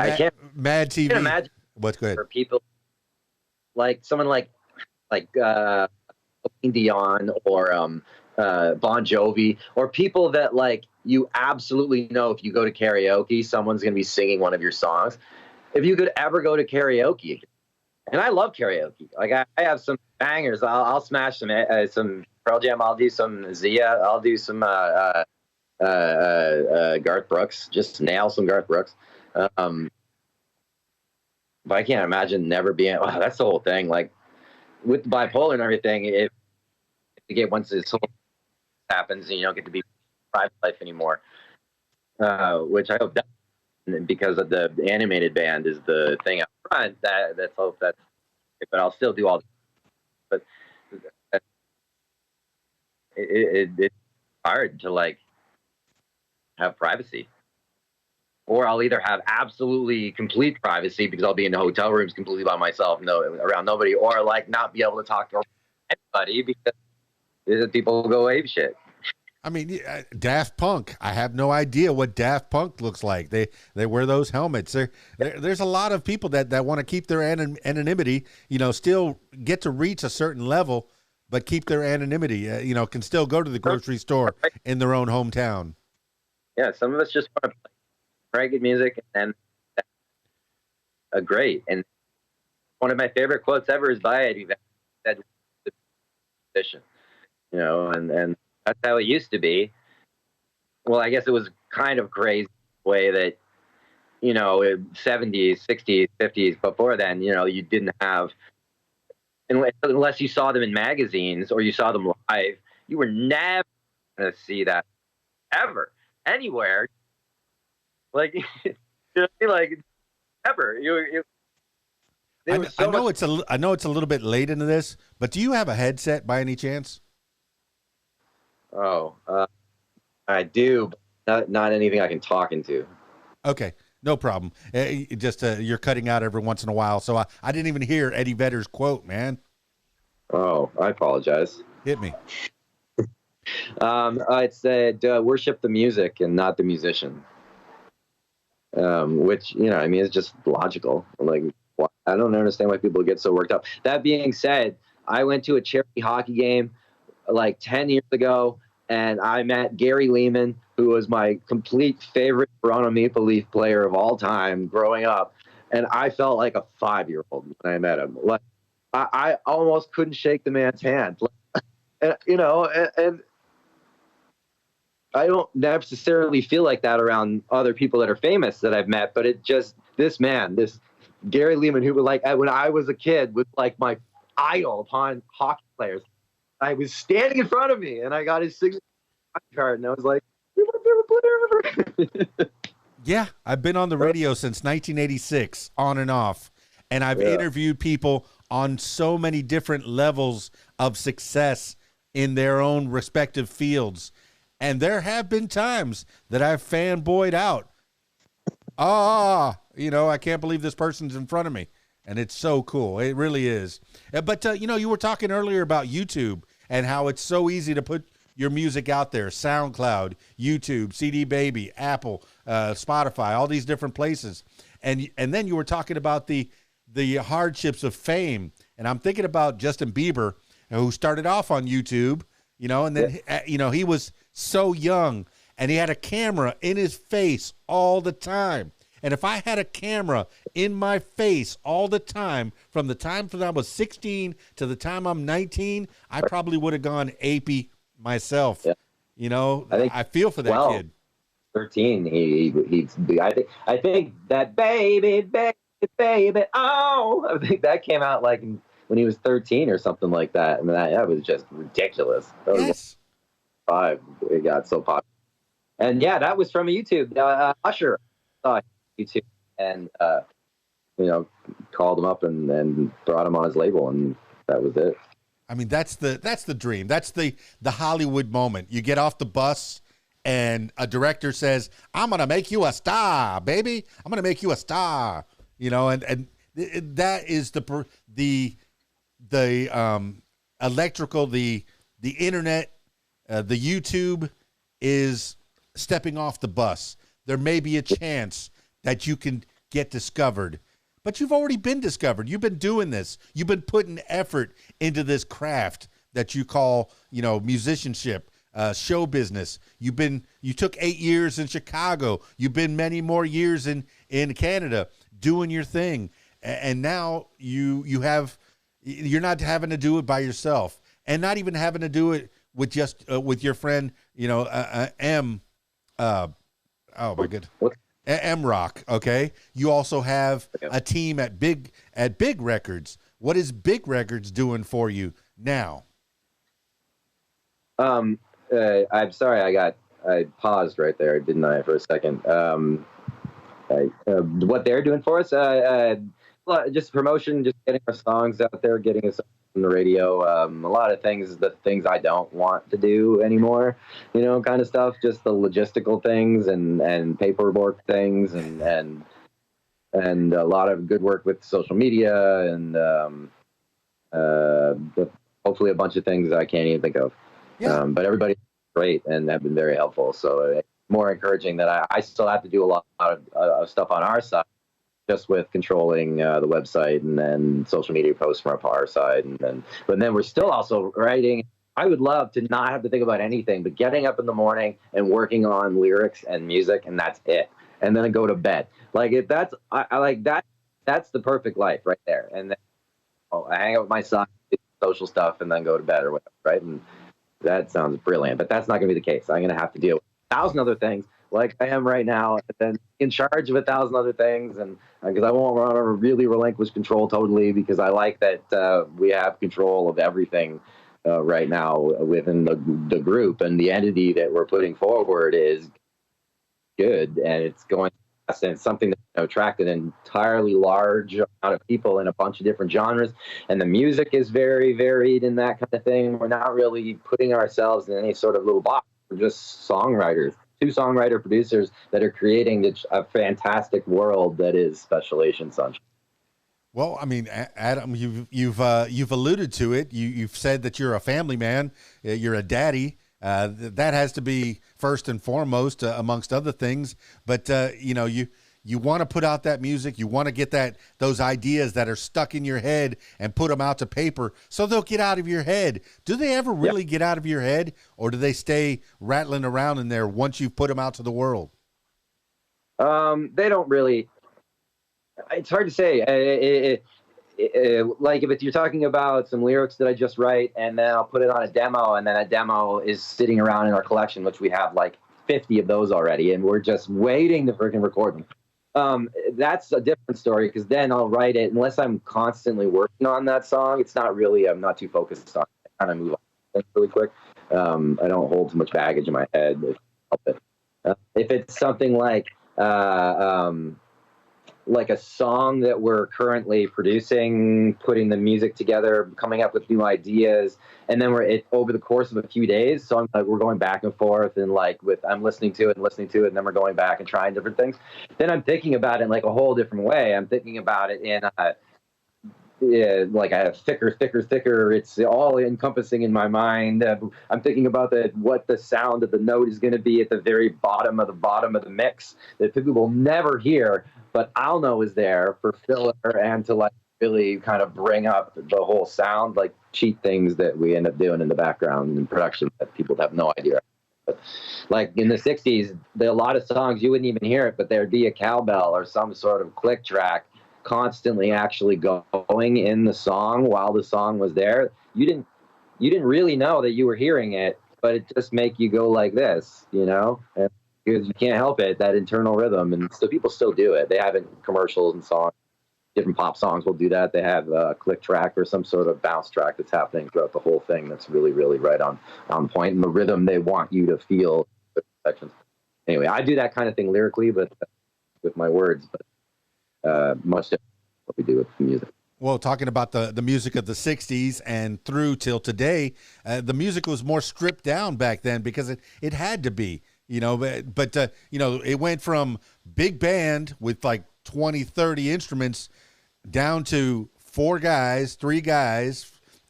Mad TV. I can imagine what's good for people like someone like Dion or Bon Jovi, or people that like you absolutely know if you go to karaoke, someone's going to be singing one of your songs. If you could ever go to karaoke, and I love karaoke, like I have some bangers. I'll smash some Pearl Jam. I'll do some Zia. I'll do some Garth Brooks. Just nail some Garth Brooks. But I can't imagine never being. Wow, that's the whole thing. Like with bipolar and everything, if you get once this happens and you don't get to be private life anymore, which I hope that, because of the animated band is the thing up front. That's hope that, but I'll still do all. But it's hard to like have privacy, or I'll either have absolutely complete privacy because I'll be in the hotel rooms completely by myself, around nobody, or like not be able to talk to anybody because people go ape shit. I mean, Daft Punk. I have no idea what Daft Punk looks like. They wear those helmets. There's a lot of people that want to keep their anonymity. Still get to reach a certain level, but keep their anonymity. Can still go to the grocery store in their own hometown. Yeah, some of us just want to play good music, and great. And one of my favorite quotes ever is by Eddie Vedder, musician. And that's how it used to be. Well, I guess it was kind of crazy the way that, you know, 70s, 60s, 50s. Before then, you know, you didn't have, unless you saw them in magazines or you saw them live, you were never going to see that ever anywhere. Like, you know, like ever. There was so much. I know it's a little bit late into this, but do you have a headset by any chance? Oh, I do, but not anything I can talk into. Okay, no problem. Just you're cutting out every once in a while, so I didn't even hear Eddie Vedder's quote, man. Oh, I apologize. Hit me. It said, worship the music and not the musician. Which, you know, I mean, it's just logical. Like, I don't understand why people get so worked up. That being said, I went to a charity hockey game like 10 years ago, and I met Gary Lehman, who was my complete favorite Toronto Maple Leaf player of all time growing up. And I felt like a 5-year-old when I met him. Like, I almost couldn't shake the man's hand. Like, you know, and I don't necessarily feel like that around other people that are famous that I've met, but it just, this man, this Gary Lehman, who was like, when I was a kid, was like my idol upon hockey players. I was standing in front of me and I got his signature card and I was like, you're my favorite player ever. Yeah, I've been on the radio since 1986, on and off, and I've interviewed people on so many different levels of success in their own respective fields. And there have been times that I've fanboyed out. You know, I can't believe this person's in front of me. And it's so cool. It really is. But, you know, you were talking earlier about YouTube and how it's so easy to put your music out there. SoundCloud, YouTube, CD Baby, Apple, Spotify, all these different places. And then you were talking about the hardships of fame. And I'm thinking about Justin Bieber, who started off on YouTube, you know, and then, you know, he was so young and he had a camera in his face all the time. And if I had a camera in my face all the time from I was 16 to the time I'm 19, I probably would have gone apey myself. Yeah. You know, I feel for that kid. 13, I think that baby, oh, I think that came out like when he was 13 or something like that. I mean, that was just ridiculous. That was 5. It got so popular. And yeah, that was from YouTube. Usher saw YouTube and you know, called him up and brought him on his label, and that was it. I mean, that's the dream. That's the Hollywood moment. You get off the bus and a director says, "I'm gonna make you a star, baby. I'm gonna make you a star." You know, and that is the electrical, the internet, the YouTube is stepping off the bus. There may be a chance that you can get discovered, but you've already been discovered. You've been doing this. You've been putting effort into this craft that you call, you know, musicianship, show business. You took 8 years in Chicago. You've been many more years in Canada doing your thing. And now you're not having to do it by yourself, and not even having to do it with just with your friend, you know, oh my good. M-Rock, okay? You also have a team at Big Records. What is Big Records doing for you now? I'm sorry, I paused right there, didn't I, for a second? What they're doing for us, just promotion, just getting our songs out there, getting us on the radio. A lot of the things I don't want to do anymore, you know, kind of stuff, just the logistical things and paperwork things and a lot of good work with social media and hopefully a bunch of things that I can't even think of. Yeah. But everybody's great and have been very helpful. So it's more encouraging that I still have to do a lot of stuff on our side, just with controlling the website and then social media posts from our side. But then we're still also writing. I would love to not have to think about anything but getting up in the morning and working on lyrics and music, and that's it. And then I go to bed. Like, if that's, I like that. That's the perfect life right there. And then I hang out with my son, do social stuff, and then go to bed or whatever, right? And that sounds brilliant, but that's not going to be the case. I'm going to have to deal with 1,000 other things, like I am right now, and then in charge of 1,000 other things, and because I won't want to really relinquish control totally, because I like that we have control of everything right now within the group, and the entity that we're putting forward is good, and it's going. And it's something that attracted an entirely large amount of people in a bunch of different genres, and the music is very varied in that kind of thing. We're not really putting ourselves in any sort of little box. We're just songwriters, two songwriter producers that are creating a fantastic world that is Special Asian Sunshine. Well, I mean, Adam, you've alluded to it. You've said that you're a family man. You're a daddy. That has to be first and foremost, amongst other things. But you want to put out that music. You want to get those ideas that are stuck in your head and put them out to paper, so they'll get out of your head. Do they ever really get out of your head, or do they stay rattling around in there once you've put them out to the world? They don't really. It's hard to say. Like if you're talking about some lyrics that I just write, and then I'll put it on a demo, and then a demo is sitting around in our collection, which we have like 50 of those already, and we're just waiting to freaking record them. That's a different story, because then I'll write it unless I'm constantly working on that song. It's not really, I'm not too focused on it. I kind of move on really quick. I don't hold too much baggage in my head. If it's something like a song that we're currently producing, putting the music together, coming up with new ideas, and then over the course of a few days. So we're going back and forth, and I'm listening to it, and then we're going back and trying different things. Then I'm thinking about it in like a whole different way. I'm thinking about it in like a thicker. It's all encompassing in my mind. I'm thinking about what the sound of the note is going to be at the very bottom of the mix that people will never hear, but I'll know is there for filler and to like really kind of bring up the whole sound, like cheap things that we end up doing in the background in production that people have no idea. But like in the 60s, there are a lot of songs you wouldn't even hear it, but there'd be a cowbell or some sort of click track constantly actually going in the song while the song was there. You didn't really know that you were hearing it, but it just make you go like this, and because you can't help it, that internal rhythm. And so people still do it. They have it in commercials and songs. Different pop songs will do that. They have a click track or some sort of bounce track that's happening throughout the whole thing that's really, really right on point, and the rhythm they want you to feel. Anyway, I do that kind of thing lyrically, but with my words, but much different what we do with the music. Well, talking about the music of the 60s and through till today, the music was more stripped down back then because it had to be, but it went from big band with like 20, 30 instruments down to three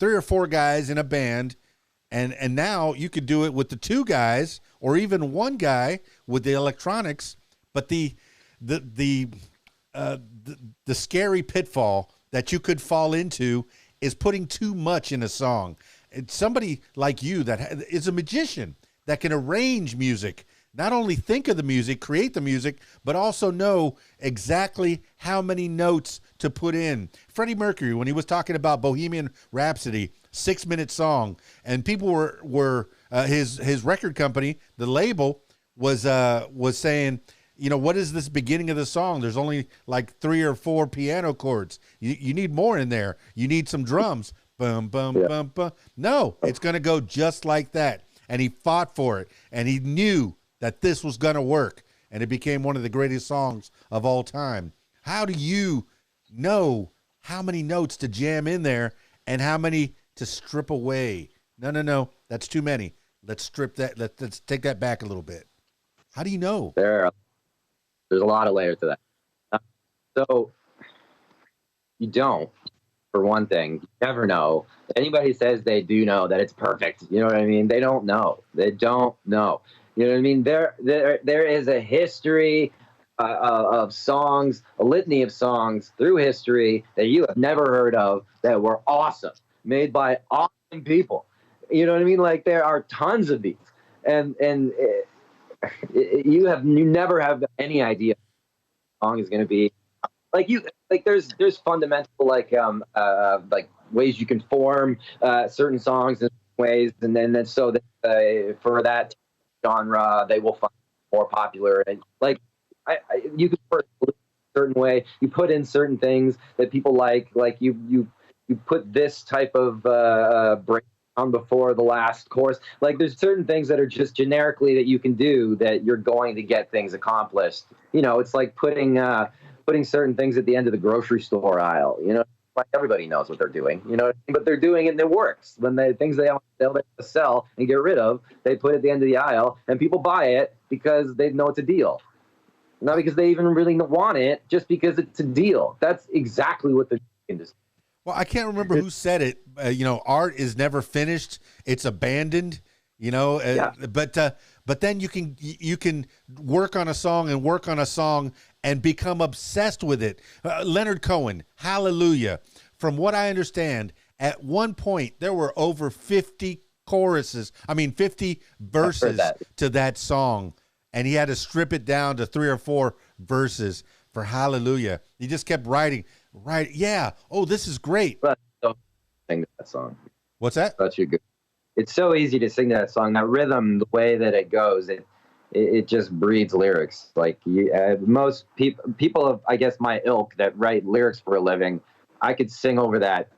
or four guys in a band. And now you could do it with the two guys or even one guy with the electronics, but the scary pitfall that you could fall into is putting too much in a song. It's somebody like you that is a magician that can arrange music, not only think of the music, create the music, but also know exactly how many notes to put in. Freddie Mercury, when he was talking about Bohemian Rhapsody, 6-minute song, and people were his record company, the label was saying, what is this beginning of the song? There's only like 3 or 4 piano chords. You need more in there. You need some drums. Bum, bum, bum, bum. No, it's going to go just like that. And he fought for it. And he knew that this was going to work. And it became one of the greatest songs of all time. How do you know how many notes to jam in there and how many to strip away? No. That's too many. Let's strip that. Let's take that back a little bit. How do you know? There's a lot of layers to that. So you don't, for one thing, you never know. Anybody says they do know that it's perfect. You know what I mean? They don't know. They don't know. You know what I mean? There is a history of songs, a litany of songs through history that you have never heard of that were awesome, made by awesome people. You know what I mean? Like there are tons of these, and you never have any idea what the song is going to be. There's fundamental like ways you can form certain songs in ways, and then so that for that genre they will find more popular. And like, you could put it a certain way. You put in certain things that people like you put this type of breakdown before the last chorus. Like, there's certain things that are just generically that you can do that you're going to get things accomplished. You know, it's like putting certain things at the end of the grocery store aisle. You know, like everybody knows what they're doing. You know, but they're doing it and it works. When things they want to sell and get rid of, they put it at the end of the aisle, and people buy it because they know it's a deal. Not because they even really want it, just because it's a deal. That's exactly what the industry. Well, I can't remember who said it. You know, art is never finished; it's abandoned. You know, but then you can work on a song and become obsessed with it. Leonard Cohen, Hallelujah. From what I understand, at one point there were over 50 verses to that song, and he had to strip it down to 3 or 4 verses for Hallelujah. He just kept writing. Right. Yeah. Oh, this is great. But so sing that song. What's that? Such a good. It's so easy to sing that song. That rhythm, the way that it goes, it just breeds lyrics. Like most people of, I guess, my ilk that write lyrics for a living, I could sing over that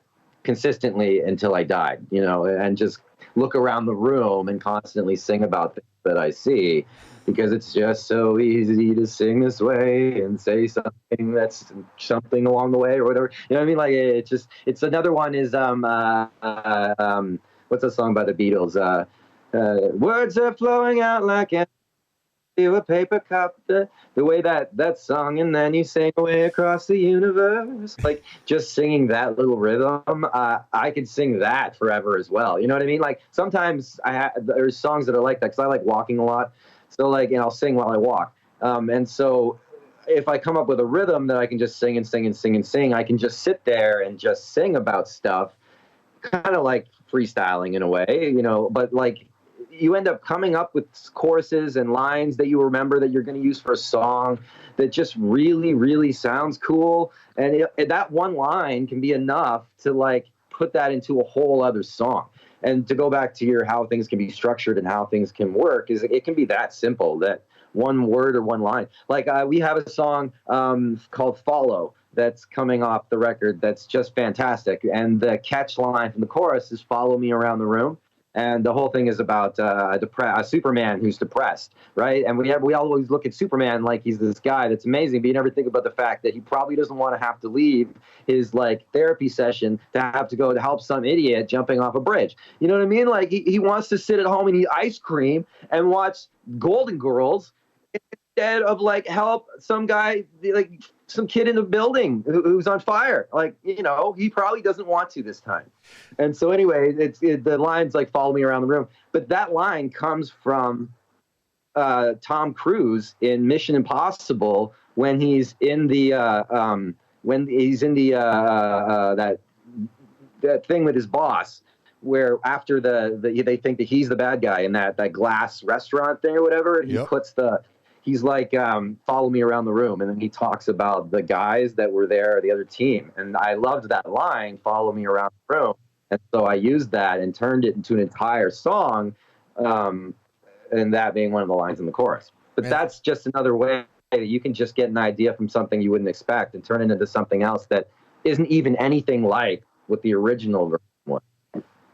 consistently until I died. You know, and just look around the room and constantly sing about things that I see. Because it's just so easy to sing this way and say something that's something along the way or whatever. You know what I mean? Like it's another one is what's that song by the Beatles? Words are flowing out like a paper cup. The way that song, and then you sing away across the universe. Like just singing that little rhythm, I could sing that forever as well. You know what I mean? Like sometimes there's songs that are like that because I like walking a lot. So like, and I'll sing while I walk. And so if I come up with a rhythm that I can just sing and sing and sing and sing, I can just sit there and just sing about stuff, kind of like freestyling in a way, you know, but like you end up coming up with choruses and lines that you remember that you're going to use for a song that just really, really sounds cool. And that one line can be enough to like put that into a whole other song. And to go back to your how things can be structured and how things can work, is it can be that simple, that one word or one line. Like we have a song called Follow that's coming off the record that's just fantastic. And the catch line from the chorus is follow me around the room. And the whole thing is about a Superman who's depressed, right? And we always look at Superman like he's this guy that's amazing, but you never think about the fact that he probably doesn't want to have to leave his like therapy session to have to go to help some idiot jumping off a bridge. You know what I mean? Like he wants to sit at home and eat ice cream and watch Golden Girls instead of like help some guy, like some kid in the building who's on fire. Like, you know, he probably doesn't want to this time. And so anyway, the line's like follow me around the room. But that line comes from Tom Cruise in Mission Impossible when he's in the that thing with his boss, where after they think that he's the bad guy in that glass restaurant thing or whatever, and he puts he's like, follow me around the room. And then he talks about the guys that were there, the other team. And I loved that line, follow me around the room. And so I used that and turned it into an entire song, and that being one of the lines in the chorus. But that's just another way that you can just get an idea from something you wouldn't expect and turn it into something else that isn't even anything like what the original version was.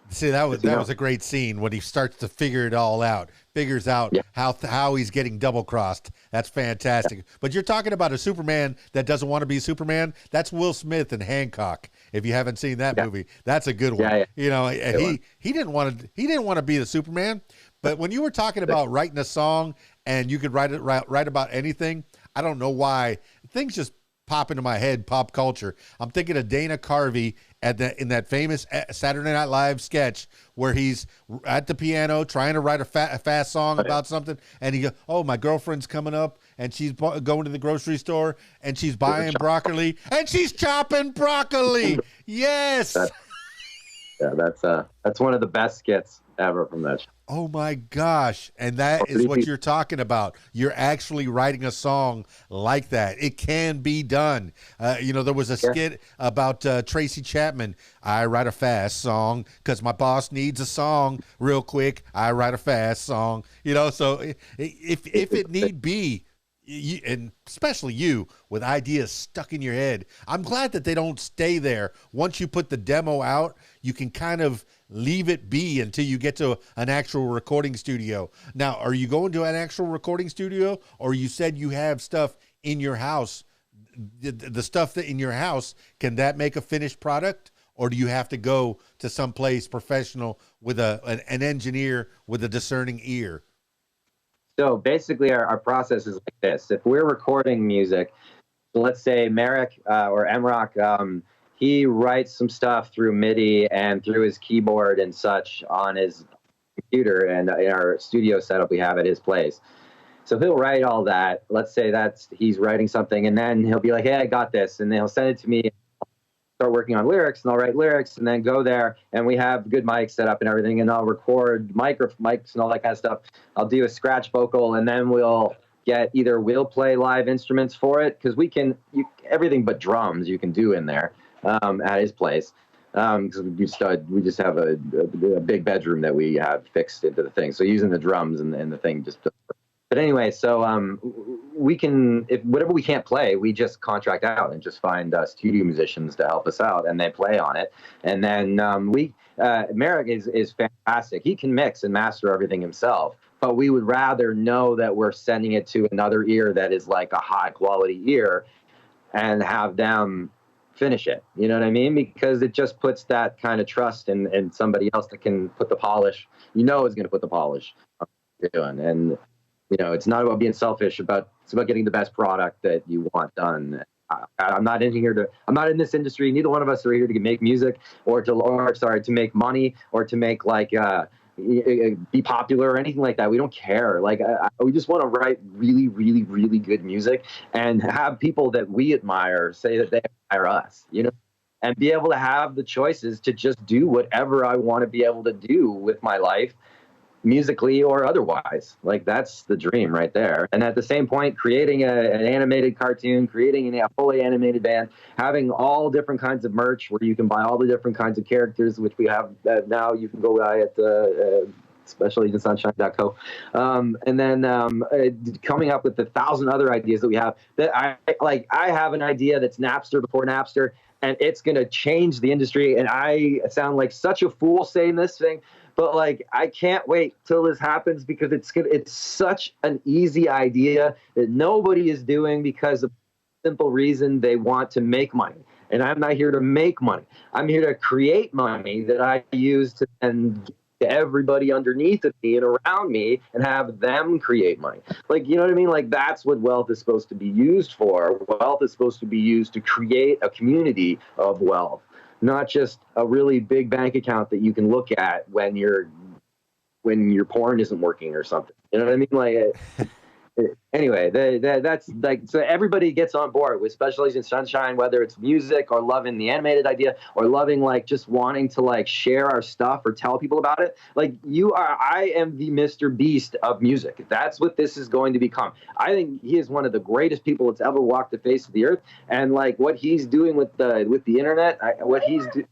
See, that was a great scene when he starts to figure it all out, figures out how he's getting double crossed. That's fantastic. Yeah. But you're talking about a Superman that doesn't want to be Superman. That's Will Smith in Hancock. If you haven't seen that movie, that's a good one. Yeah. You know, and he didn't want to be the Superman. But when you were talking about writing a song and you could write about anything, I don't know why things just pop into my head. Pop culture. I'm thinking of Dana Carvey in that famous Saturday Night Live sketch where he's at the piano trying to write a fast song about something, and he goes, "Oh, my girlfriend's coming up, and she's going to the grocery store, and she's buying broccoli, and she's chopping broccoli." Yes. That's one of the best skits ever from that. Oh my gosh. And that is what you're talking about. You're actually writing a song like that. It can be done. You know, there was a skit about Tracy Chapman. I write a fast song because my boss needs a song real quick. I write a fast song, you know, so if it need be, and especially you with ideas stuck in your head, I'm glad that they don't stay there. Once you put the demo out, you can kind of leave it be until you get to an actual recording studio. Now, are you going to an actual recording studio, or you said you have stuff in your house? The stuff that in your house, can that make a finished product, or do you have to go to someplace professional with an engineer with a discerning ear? So basically our process is like this. If we're recording music, let's say Merrick or Emrock, he writes some stuff through MIDI and through his keyboard and such on his computer and in our studio setup we have at his place. So he'll write all that. Let's say he's writing something, and then he'll be like, hey, I got this. And then he'll send it to me, start working on lyrics, and I'll write lyrics and then go there, and we have good mics set up and everything, and I'll record mics and all that kind of stuff. I'll do a scratch vocal, and then we'll play live instruments for it, because everything but drums you can do in there at his place, because we just have a big bedroom that we have fixed into the thing, so using the drums and the thing just. But anyway, so we can, if whatever we can't play, we just contract out and just find studio musicians to help us out, and they play on it. And then Merrick is fantastic. He can mix and master everything himself, but we would rather know that we're sending it to another ear that is like a high quality ear, and have them finish it. You know what I mean? Because it just puts that kind of trust in somebody else that can put the polish. You know, is going to put the polish on what you're doing. And you know, it's not about being selfish. It's about getting the best product that you want done. I'm not in this industry. Neither one of us are here to make music to make money or to make be popular or anything like that. We don't care. We just want to write really, really, really good music and have people that we admire say that they admire us, you know, and be able to have the choices to just do whatever I want to be able to do with my life, musically or otherwise. Like, that's the dream right there. And at the same point, creating an animated cartoon, creating a fully animated band, having all different kinds of merch where you can buy all the different kinds of characters, which we have now. You can go buy at specialagentsunshine.co. And then coming up with 1,000 other ideas that we have. That I have an idea that's Napster before Napster, and it's going to change the industry. And I sound like such a fool saying this thing, but I can't wait till this happens, because it's such an easy idea that nobody is doing, because of the simple reason they want to make money. And I'm not here to make money. I'm here to create money that I use to then give to everybody underneath of me and around me, and have them create money. You know what I mean? That's what wealth is supposed to be used for. Wealth is supposed to be used to create a community of wealth, not just a really big bank account that you can look at when your porn isn't working or something. You know what I mean? Anyway, that's so everybody gets on board with Special Agent Sunshine, whether it's music or loving the animated idea or loving just wanting to share our stuff or tell people about it. I am the Mr. Beast of music. That's what this is going to become. I think he is one of the greatest people that's ever walked the face of the earth, and what he's doing with the internet, what he's doing.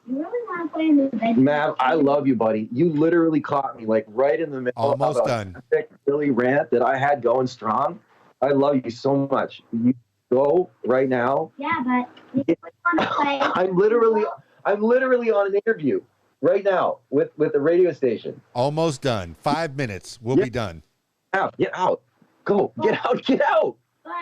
You really want to play in the bed? Mav, I love you, buddy. You literally caught me right in the middle Almost of done. a Billy rant that I had going strong. I love you so much. You go right now. Yeah, but you really want to play. I'm literally on an interview right now with the radio station. Almost done. 5 minutes. We'll be done. Get out. Go. Get out. But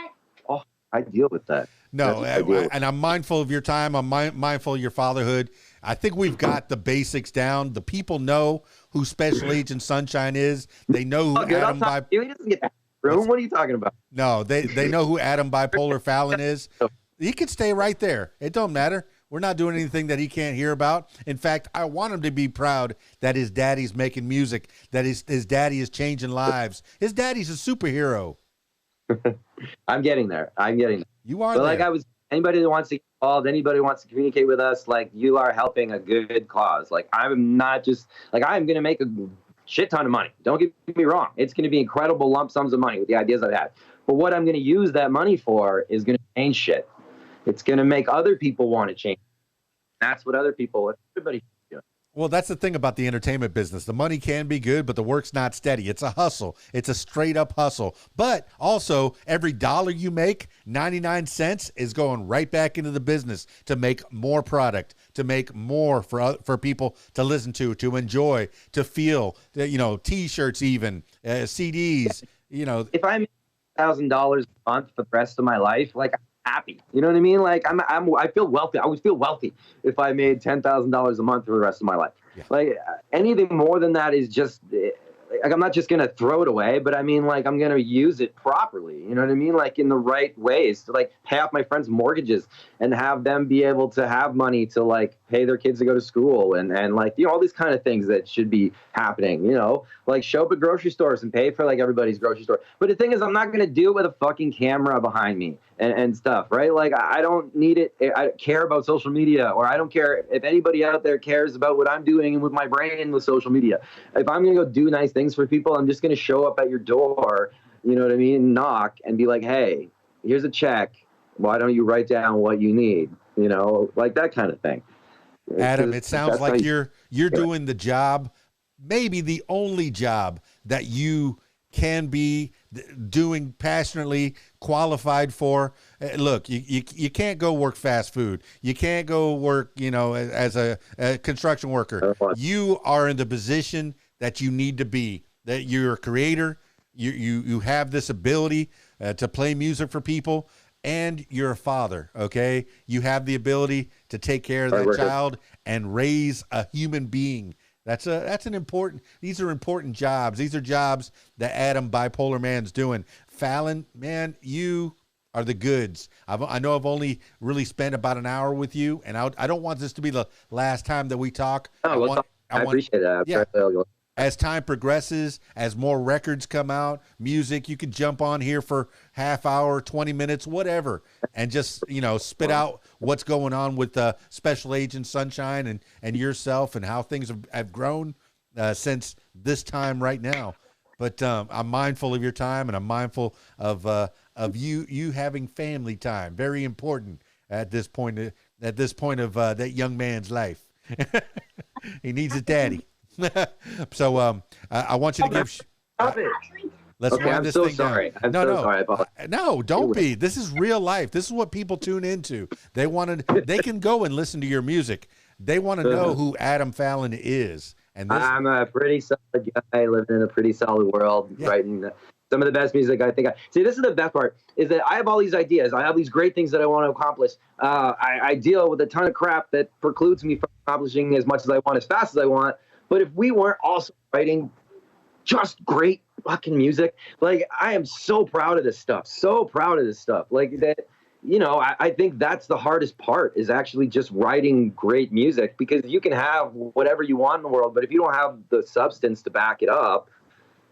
oh, I deal with that. No, and I'm mindful of your time. I'm mindful of your fatherhood. I think we've got the basics down. The people know who Special Agent Sunshine is. They know who Adam Bipolar. He doesn't get that room. What are you talking about? No, they know who Adam Bipolar Fallon is. He can stay right there. It don't matter. We're not doing anything that he can't hear about. In fact, I want him to be proud that his daddy's making music, that his daddy is changing lives. His daddy's a superhero. I'm getting there. You are there. anybody that wants to get involved, anybody who wants to communicate with us, like, you are helping a good cause. Like, I'm not just like, I'm going to make a shit ton of money. Don't get me wrong. It's going to be incredible lump sums of money with the ideas I've had. But what I'm going to use that money for is going to change shit. It's going to make other people want to change. That's what everybody. Well, that's the thing about the entertainment business. The money can be good, but the work's not steady. It's a hustle. It's a straight up hustle. But also, every dollar you make, 99 cents is going right back into the business to make more product, to make more for people to listen to enjoy, to feel, you know, T-shirts even, CDs, you know. If I make $1,000 a month for the rest of my life, like, happy. You know what I mean? Like, I feel wealthy. I would feel wealthy if I made $10,000 a month for the rest of my life. Yeah. Like, anything more than that is just, like, I'm not just going to throw it away, but I mean, like, I'm going to use it properly. You know what I mean? Like, in the right ways to, like, pay off my friends' mortgages and have them be able to have money to, like, pay their kids to go to school and like, you know, all these kind of things that should be happening, you know, like, show up at grocery stores and pay for, like, everybody's grocery store. But the thing is, I'm not going to do it with a fucking camera behind me and stuff, right? Like, I don't need it. I don't care about social media, or I don't care if anybody out there cares about what I'm doing and with my brain with social media. If I'm going to go do nice things for people, I'm just going to show up at your door, you know what I mean, knock and be like, hey, here's a check. Why don't you write down what you need? You know, like that kind of thing. Adam, it sounds like you're doing the job, maybe the only job that you can be doing passionately, qualified for. Look, you can't go work fast food. You can't go work, you know, as a construction worker. You are in the position that you need to be, that you're a creator. You have this ability to play music for people, and you're a father. Okay. You have the ability to take care of that child and raise a human being. These are important jobs. These are jobs that Adam Bipolar Man's doing. Fallon, man, you are the goods. I know I've only really spent about an hour with you, and I don't want this to be the last time that we talk. I appreciate that. Yeah. As time progresses, as more records come out, music, you can jump on here for half hour, 20 minutes, whatever, and just, you know, spit out what's going on with Special Agent Sunshine and yourself and how things have grown since this time right now. But I'm mindful of your time, and I'm mindful of you having family time. Very important at this point of that young man's life. He needs a daddy. So I want you to give. Let's wind this thing down. No, don't be. This is real life. This is what people tune into. They can go and listen to your music. They want to know who Adam Fallon is. And I'm a pretty solid guy living in a pretty solid world, writing some of the best music I think. See, this is the best part, is that I have all these ideas. I have these great things that I want to accomplish. I deal with a ton of crap that precludes me from accomplishing as much as I want, as fast as I want. But if we weren't also writing just great fucking music, like, I am so proud of this stuff. Like, that, you know, I think that's the hardest part, is actually just writing great music, because you can have whatever you want in the world, but if you don't have the substance to back it up,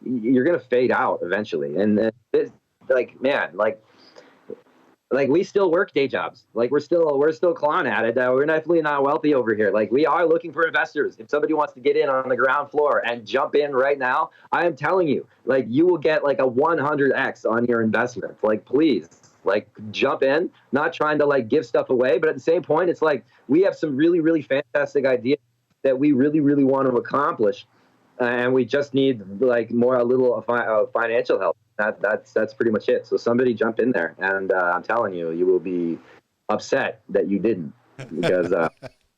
you're going to fade out eventually. And it's like, man, like we still work day jobs. Like, we're still clawing at it. We're definitely not wealthy over here. Like, we are looking for investors. If somebody wants to get in on the ground floor and jump in right now, I am telling you, like, you will get like a 100x on your investment. Like, please, like, jump in. Not trying to, like, give stuff away, but at the same point, it's like, we have some really, really fantastic ideas that we really, really want to accomplish, and we just need, like, a little financial help. That's pretty much it. So somebody jump in there, and I'm telling you, you will be upset that you didn't, because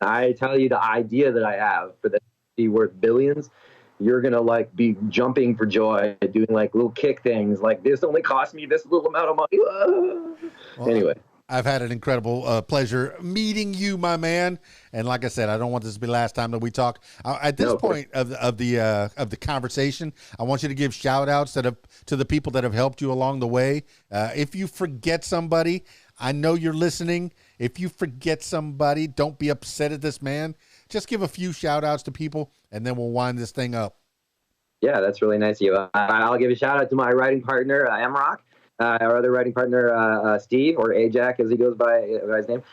I tell you, the idea that I have for that to be worth billions, you're gonna, like, be jumping for joy, doing, like, little kick things, like, this only cost me this little amount of money. Well, anyway. I've had an incredible pleasure meeting you, my man. And like I said, I don't want this to be the last time that we talk. At this point of the conversation, I want you to give shout outs to the people that have helped you along the way. If you forget somebody, I know you're listening. If you forget somebody, don't be upset at this man. Just give a few shout outs to people, and then we'll wind this thing up. Yeah, that's really nice of you. I'll give a shout out to my writing partner, Emrock. our other writing partner, Steve, or Ajax as he goes by his name.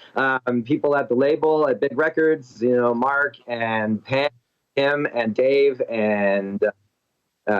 People at the label at Big Records, Mark and Pam, Kim and Dave and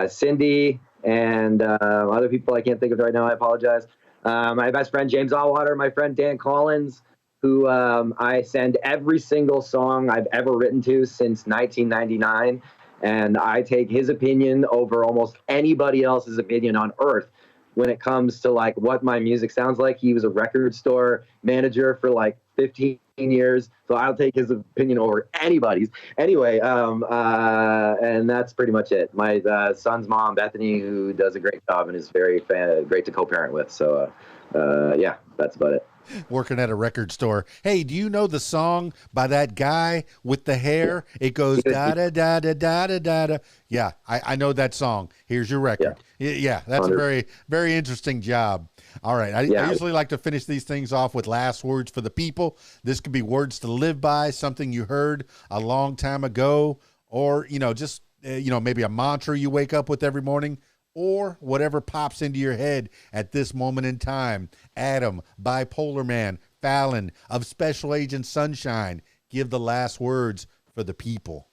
Cindy and other people I can't think of right now. I apologize. My best friend James Allwater, my friend Dan Collins, who I send every single song I've ever written to since 1999, and I take his opinion over almost anybody else's opinion on earth when it comes to like what my music sounds like. He was a record store manager for like 15 years, so I'll take his opinion over anybody's. Anyway, and that's pretty much it. My son's mom, Bethany, who does a great job and is very great to co-parent with. So, yeah, that's about it. Working at a record store. Hey, do you know the song by that guy with the hair? It goes da da da da da da da da. Yeah, I know that song. Here's your record. Yeah, that's 100. A very, very interesting job. All right, I usually like to finish these things off with last words for the people. This could be words to live by, something you heard a long time ago, or just maybe a mantra you wake up with every morning, or whatever pops into your head at this moment in time. Adam, Bipolarman Fallon of Special Agent Sunshine, give the last words for the people.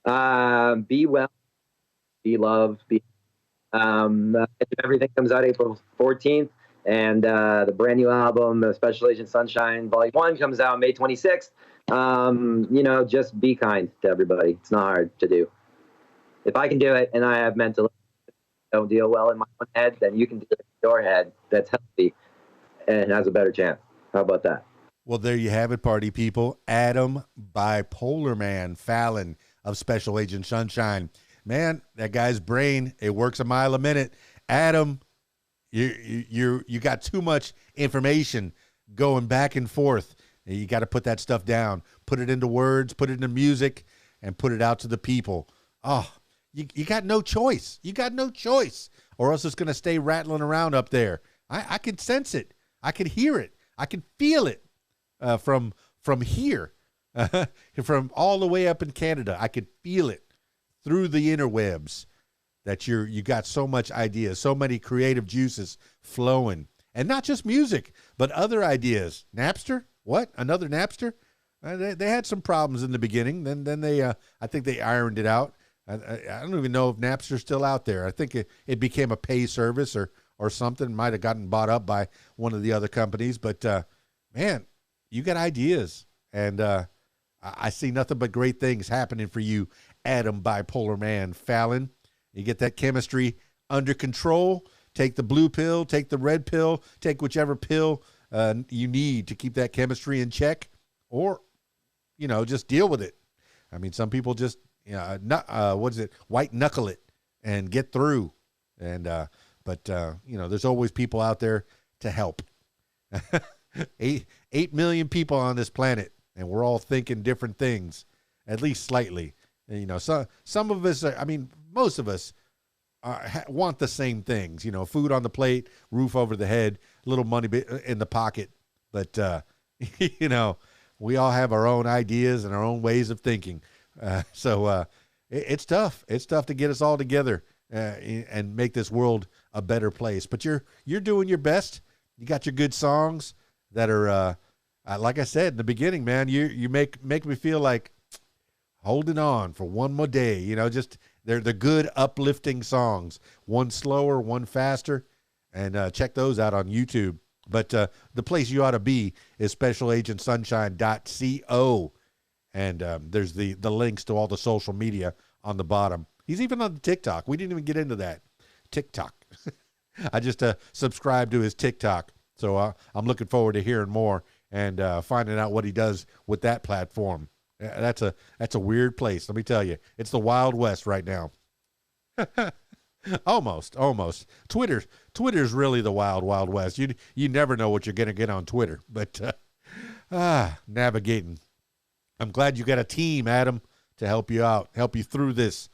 Be well, be loved, everything comes out April 14th, and the brand new album, the Special Agent Sunshine Volume 1, comes out May 26th. Just be kind to everybody. It's not hard to do. If I can do it, and I have mental don't deal well in my own head, then you can do it in your head that's healthy and has a better chance. How about that? Well, there you have it, party people. Adam Bipolarman Fallon of Special Agent Sunshine. Man, that guy's brain, it works a mile a minute. Adam, you got too much information going back and forth. You got to put that stuff down, put it into words, put it into music, and put it out to the people. Oh, you got no choice. You got no choice, or else it's going to stay rattling around up there. I can sense it. I can hear it. I can feel it from here, from all the way up in Canada. I could feel it through the interwebs that you got so much ideas, so many creative juices flowing, and not just music, but other ideas. Napster? What? Another Napster? They had some problems in the beginning. Then they, I think they ironed it out. I don't even know if Napster's still out there. I think it became a pay service or something. Might have gotten bought up by one of the other companies. But, man, you got ideas. And I see nothing but great things happening for you, Adam Bipolarman Fallon. You get that chemistry under control. Take the blue pill, take the red pill, take whichever pill you need to keep that chemistry in check. Or, just deal with it. I mean, some people just, white knuckle it and get through. And, but there's always people out there to help. 8 million people on this planet, and we're all thinking different things, at least slightly. And, some of us, most of us want the same things, food on the plate, roof over the head, little money in the pocket. But, we all have our own ideas and our own ways of thinking. So it's tough. It's tough to get us all together and make this world a better place. But you're doing your best. You got your good songs that are, like I said in the beginning, man. You make me feel like holding on for one more day. Just they're the good uplifting songs. One slower, one faster, and check those out on YouTube. But the place you ought to be is specialagentsunshine.co. And there's the links to all the social media on the bottom. He's even on the TikTok. We didn't even get into that. TikTok. I just subscribed to his TikTok. So I'm looking forward to hearing more and finding out what he does with that platform. That's a weird place. Let me tell you, it's the Wild West right now. Almost. Twitter's really the wild West. You never know what you're going to get on Twitter. But navigating. I'm glad you got a team, Adam, to help you out, help you through this,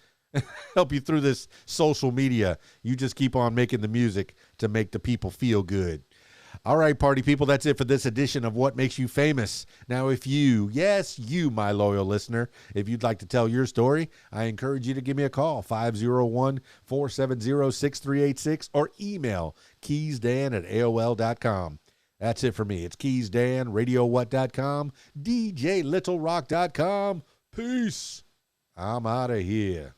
help you through this social media. You just keep on making the music to make the people feel good. All right, party people, that's it for this edition of What Makes You Famous. Now, if you, yes, you, my loyal listener, if you'd like to tell your story, I encourage you to give me a call, 501-470-6386, or email keysdan@aol.com. That's it for me. It's keysdan, radiowhat.com, djlittlerock.com. Peace. I'm out of here.